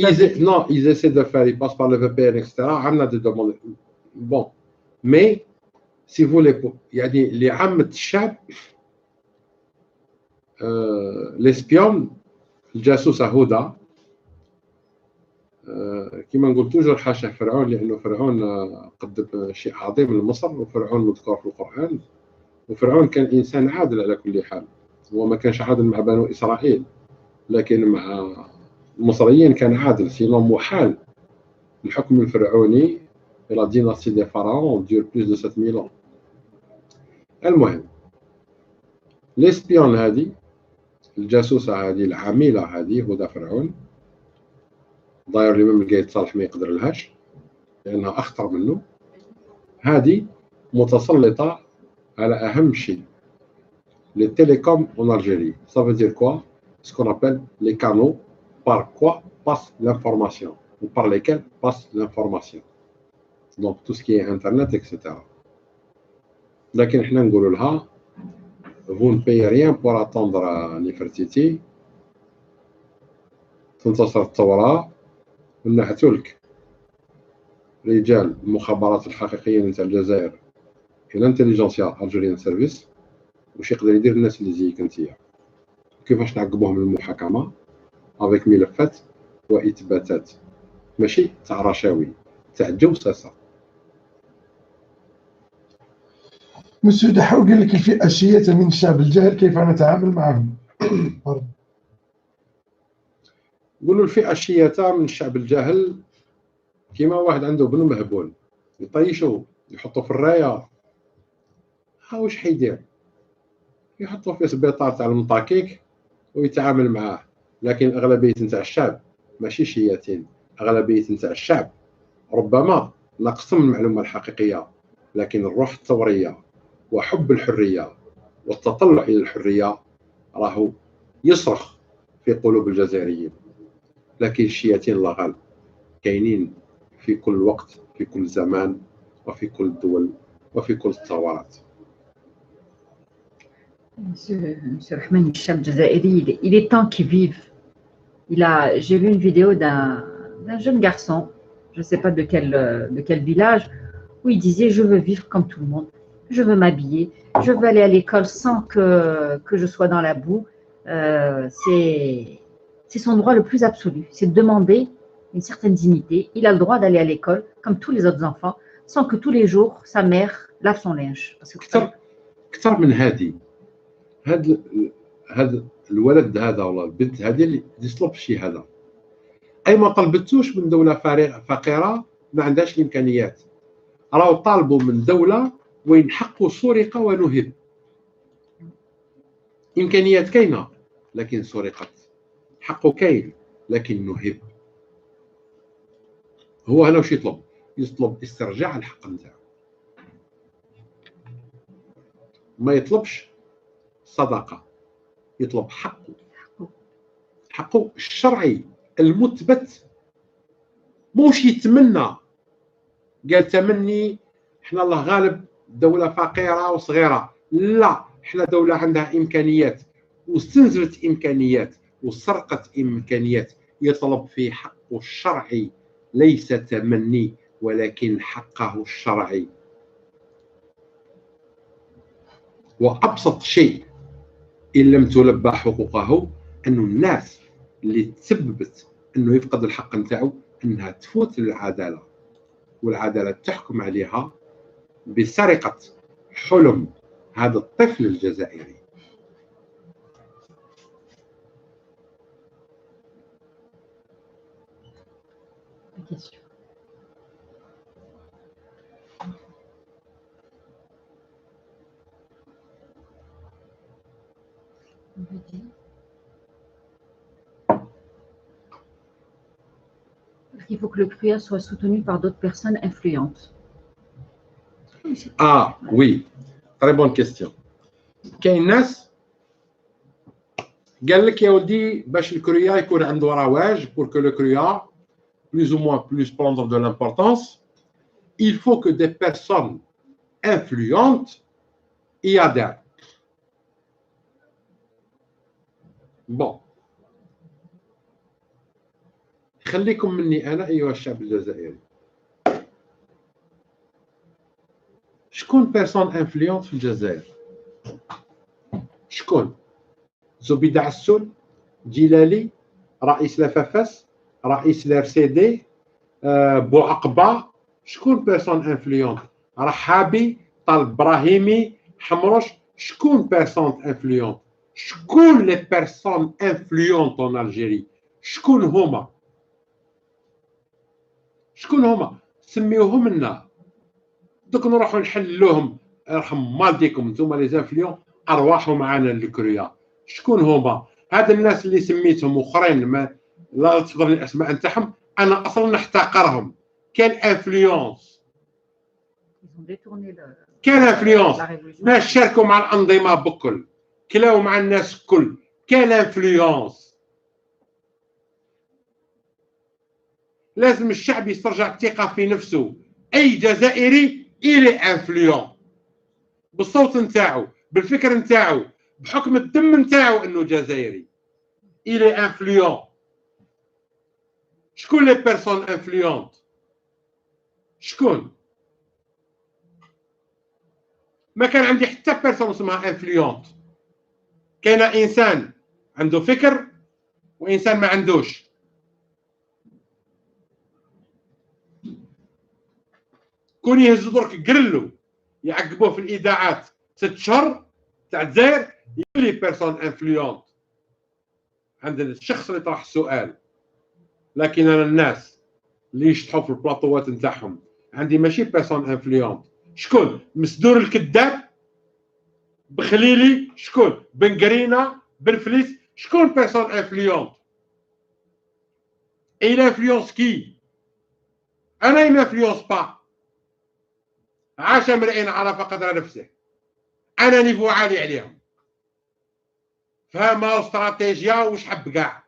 Non, ils essaient de faire, ils passent par le VPN, etc. On a des demandes. Bon, mais si vous voulez, il y a les عامة الشعب، l'espion الجاسوسة هدى، كما نقول توجور حاشا فرعون، لأنه فرعون قدم شيء عظيم لمصر، وفرعون مذكور في القرآن، وفرعون كان انسان عادل على كل حال. هو ما كانش عادل مع بنو اسرائيل، لكن مع المصريين كان عادل. سينو محال الحكم الفرعوني لا ديناستي دي فaraons دير بلوس دو 7000 ans. المهم ليسبيون هذه، الجاسوسه هذه، العميله هذه، هدى فرعون، داير الامام القايد صالح ما يقدر لهاش لانها اخطر منه. هذه متسلطه على اهم شيء، les télécoms en Algérie. Ça veut dire quoi? Ce qu'on appelle les canaux par quoi passe l'information ou par lesquels passe l'information. Donc tout ce qui est internet, etc. لكن احنا نقولوا لها vous ne payez rien pour attendre نفرتيتي تنتصر الثورة ونحتوا لك رجال المخابرات الحقيقيين نتاع الجزائر الانتليجنسيا الجيريان سيرفيس واش يقدر يدير الناس اللي زيك انتيا، كيفاش نعقبوهم للمحاكمة افيك ملفات واثباتات، ماشي تاع رشاوي، تاع جوساسة. مسعود حاول قال لك الفئة الشيعية من الشعب الجاهل كيف نتعامل معهم؟ نقولوا الفئة الشيعية من الشعب الجاهل كيما واحد عنده بنو مهبول يطيشو يحطو في الراية، ها واش حيدير؟ يحطو في سبيطار تاع المطاكيك ويتعامل معاه. لكن أغلبية نتاع الشعب ماشي شياتين، أغلبية نتاع الشعب ربما نقص من المعلومة الحقيقية، لكن الروح الثورية وحب الحرية والتطلع إلى الحرية راهو يصرخ في قلوب الجزائريين. لكن الشياتين الله غالب كاينين في كل وقت، في كل زمان، وفي كل الدول، وفي كل الثورات. Monsieur Rahman, le chef jazairi, il est temps qu'il vive. J'ai vu une vidéo d'un jeune garçon, je ne sais pas de quel village, où il disait « Je veux vivre comme tout le monde, je veux m'habiller, je veux aller à l'école sans que je sois dans la boue. » C'est son droit le plus absolu, c'est de demander une certaine dignité. Il a le droit d'aller à l'école comme tous les autres enfants, sans que tous les jours sa mère lave son linge. أكثر من هذا الولد هذا ولا البنت هذه اللي يطلب شي هذا، اي ما طلبتوش من دوله فقيره ما عندهاش الامكانيات، راهو طالبوا من دوله وين حقه سرقه ونهب. امكانيات كاينه لكن سرقت، حقه كاين لكن نهب. هو هنا واش يطلب؟ يطلب استرجاع الحق نتاعو، ما يطلبش صدقه، يطلب حقه الشرعي المثبت، موش يتمنى. قال تمني احنا الله غالب دولة فقيرة وصغيرة، لا احنا دولة عندها إمكانيات واستنزفت إمكانيات وسرقت إمكانيات. يطلب في حقه الشرعي، ليس تمني ولكن حقه الشرعي. وأبسط شيء إن لم تلبى حقوقه أنه الناس اللي تسببت أنه يفقد الحق نتاعو أنها تفوت للعدالة، والعدالة تحكم عليها بسرقة حلم هذا الطفل الجزائري. Il faut que le prière soit soutenu par d'autres personnes influentes. Ah oui, très bonne question. كاين ناس قال لك يا ولدي باش الكريا يكون عنده رواج، pour que le كريا plus ou moins plus prendre de l'importance, il faut que des personnes influentes y adhèrent. Bon. خليكم مني أنا أيها الشعب الجزائري. شكون بيرسون انفلونت في الجزائر؟ شكون؟ زبيدة عسول، جلالي، رئيس لافافاس، رئيس الRCD، بوعقبة. شكون بيرسون انفلونت؟ رحابي، طالب ابراهيمي، حمرش، شكون بيرسون انفلونت؟ شكون لي بيرسون انفلونت ان الجيري؟ شكون هما؟ شكون هما؟ سميوهم لنا دوك نروحوا نحلوهم. يرحم والديكم نتوما لي زانفليون، ارواحهم معانا الكريه. شكون هما هاد الناس اللي سميتهم واخرين ما لا تفضل الاسماء نتاعهم؟ انا اصلا نحتقرهم. كان انفلونس، كان انفلونس. ناس شاركوا مع الانظمه بكل، كلاو مع الناس كل، كان انفلونس. لازم الشعب يسترجع الثقه في نفسه. اي جزائري إلي انفلون بالصوت نتاعو، بالفكر نتاعو، بحكم الدم نتاعو انه جزائري. إلي انفلون. شكون لي بيرسون انفلونت؟ شكون؟ ما كان عندي حتى بيرسون اسمها انفلونت. كاين انسان عنده فكر وانسان ما عندوش. كون يهز درك قرلو يعقبوه في الاذاعات 6 شهور تاع الجزائر يولي بيرسون انفلونت عند الشخص اللي طرح السؤال. لكن انا الناس اللي يشطحوا في البلاطوات نتاعهم عندي ماشي بيرسون انفلونت. شكون؟ مسدور الكذاب، بخليلي، شكون؟ بن قرينه، بن فليس، شكون بيرسون انفلونت؟ اي انفلونس كي؟ انا ما انفلونس با. عاش امرئ عرف قدر نفسه. انا نيفو عالي عليهم، فما استراتيجيا وش حب كاع.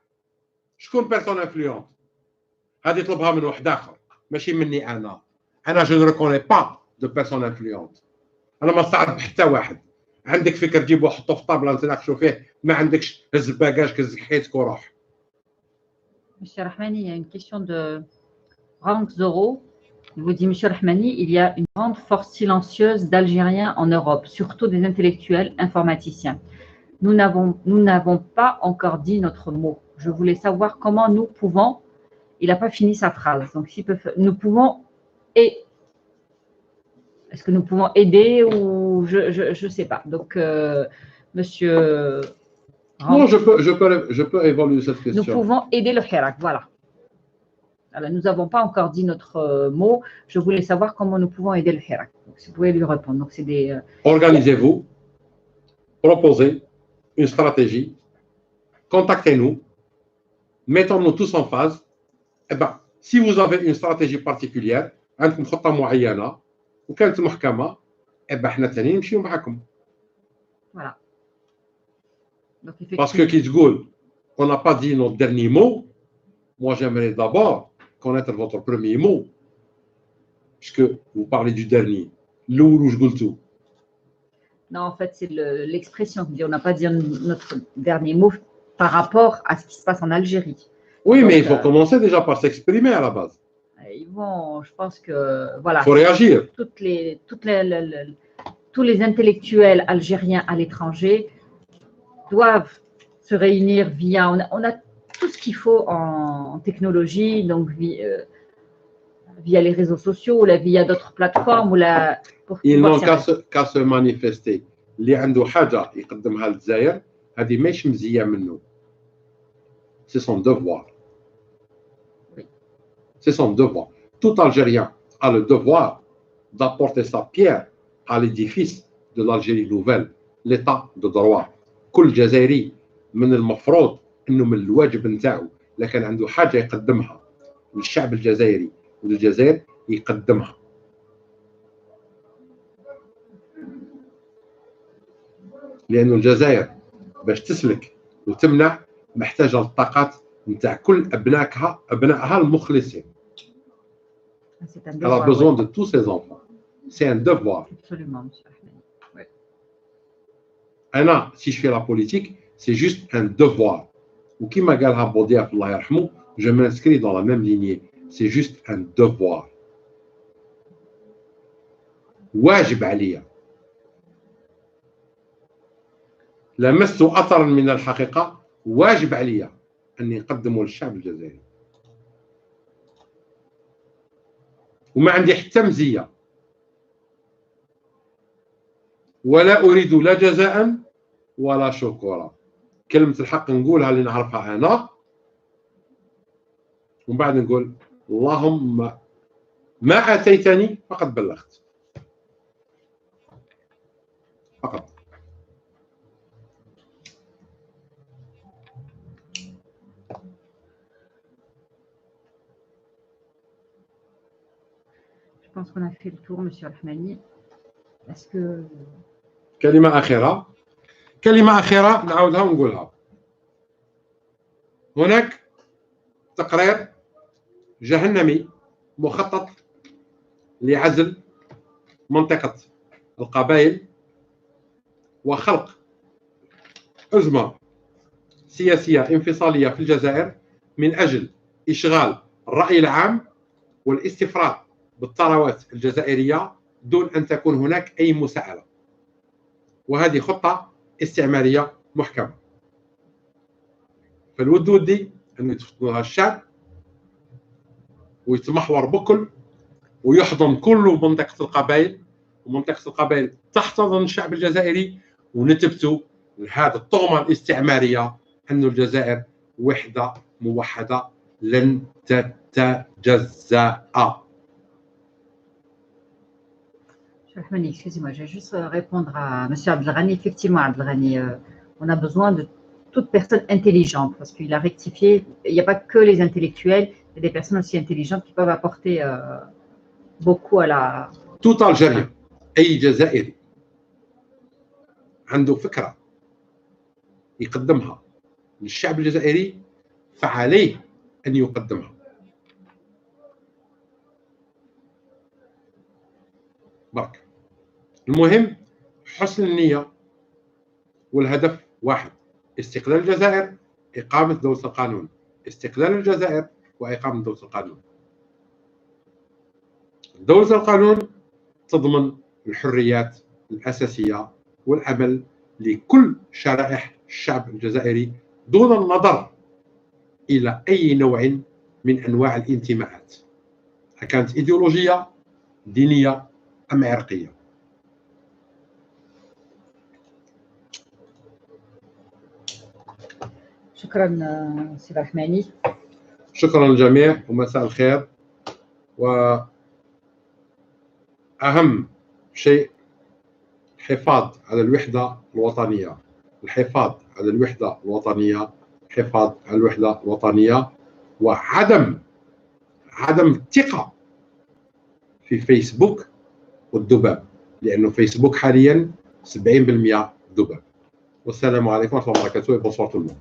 شكون بيرسون انفلونت؟ هذه يطلبها من واحد اخر ماشي مني انا. انا جو نريكوني با دو بيرسون انفلونت. انا ما نستعرف حتى واحد. عندك فكر جيبو حطو في طابله نتناقشوا فيه، ما عندكش هز الباكاج كز حياتك وروح. Monsieur Rahmani, il y a une question de Rank Zoro. Il vous dit, Monsieur Rahmani, il y a une grande force silencieuse d'Algériens en Europe, surtout des intellectuels informaticiens. Nous n'avons pas encore dit notre mot. Je voulais savoir comment nous pouvons. Il n'a pas fini sa phrase. Donc, nous pouvons. Est-ce que nous pouvons aider ou je ne sais pas. Donc, Monsieur. Non, je peux évaluer cette question. Nous pouvons aider le Hirak, voilà. Alors, nous n'avons pas encore dit notre mot. Je voulais savoir comment nous pouvons aider le Hirak. Donc, si vous pouvez lui répondre. Donc, c'est des. Organisez-vous, proposez une stratégie, contactez-nous, mettons-nous tous en phase. Eh ben, si vous avez une stratégie particulière, عندكم خطة معينة وكانت محكمة، eh ben احنا تاني نمشيو معاكم. Voilà. Donc, Parce que qui تقول on n'a pas dit notre dernier mot, moi j'aimerais d'abord connaître votre premier mot. Puisque vous parlez du dernier. الأول واش قلتو؟ Non, en fait, c'est l'expression. On n'a pas dit notre dernier mot par rapport à ce qui se passe en Algérie. Oui, donc, mais il faut commencer déjà par s'exprimer à la base. Ils vont, je pense que voilà. Il faut réagir. Tous les intellectuels algériens à l'étranger doivent se réunir via. On a tout ce qu'il faut en technologie, donc via les réseaux sociaux ou via d'autres plateformes ou Ils n'ont qu'à se manifester. اللي عنده حاجة يقدمها للجزائر هذه ماشي مزية منه. C'est son devoir. Oui. C'est son devoir. Tout Algérien a le devoir d'apporter sa pierre à l'édifice de l'Algérie nouvelle, l'état de droit. كل جزائري من المفروض انه من الواجب نتاعو لكن عنده حاجة يقدمها للشعب الجزائري وللجزائر يقدمها. لأنه الجزائر باش تسلك وتمنع محتاجة للطاقات نتاع كل أبنائها المخلصين. Elle a besoin de tous ses enfants. C'est un devoir. Absolument, monsieur Ahmed. Oui. أنا si je fais la politique, c'est juste un devoir. وكما قالها بودياف الله يرحمه, je m'inscris dans la même lignée. C'est juste un devoir. واجب عليا. لمست أثرا من الحقيقة واجب عليا أني أقدمه للشعب الجزائري. وما عندي حتى مزية. ولا أريد لا جزاء ولا شكورا. كلمة الحق نقولها اللي نعرفها أنا، ومن بعد نقول اللهم ما آتيتني فقد بلغت فقط. Je pense qu'on a fait le tour, Monsieur Rahmani. Est-ce que... كلمة أخيرة نعاودها ونقولها. هناك تقرير جهنمي مخطط لعزل منطقة القبائل وخلق أزمة سياسية انفصالية في الجزائر من أجل إشغال الرأي العام والاستفراغ بالثروات الجزائرية دون أن تكون هناك أي مساءلة. وهذه خطة استعمارية محكمة. فالود ودي أن يتفضلها الشعب ويتمحور بكل ويحضن كل منطقة القبائل، ومنطقة القبائل تحتضن الشعب الجزائري، ونثبتوا هذا الطغمة الاستعمارية أن الجزائر وحدة موحدة لن تتجزأ. Rahmani, excusez-moi, je vais juste répondre à M. Abdelghani. Effectivement, Abdelghani, on a besoin de toute personne intelligente, parce qu'il a rectifié, il n'y a pas que les intellectuels, il y a des personnes aussi intelligentes qui peuvent apporter beaucoup à la... Tout Algérien, أي جزائري عنده فكرة يقدمها للشعب الجزائري فعليه أن يقدمها. برك المهم حسن النية والهدف واحد: استقلال الجزائر، إقامة دولة القانون. استقلال الجزائر وإقامة دولة القانون. دولة القانون تضمن الحريات الأساسية والعمل لكل شرائح الشعب الجزائري دون النظر إلى أي نوع من أنواع الانتماءات، كانت إيديولوجية، دينية أم عرقية. شكرا سيد رحماني. شكرا للجميع ومساء الخير. وأهم شيء الحفاظ على الوحدة الوطنية، الحفاظ على الوحدة الوطنية، الحفاظ على الوحدة الوطنية، وعدم الثقة في فيسبوك والذباب، لأنه فيسبوك حاليا 70% ذباب. والسلام عليكم ورحمة الله وبركاته. بونسوار تو الموند.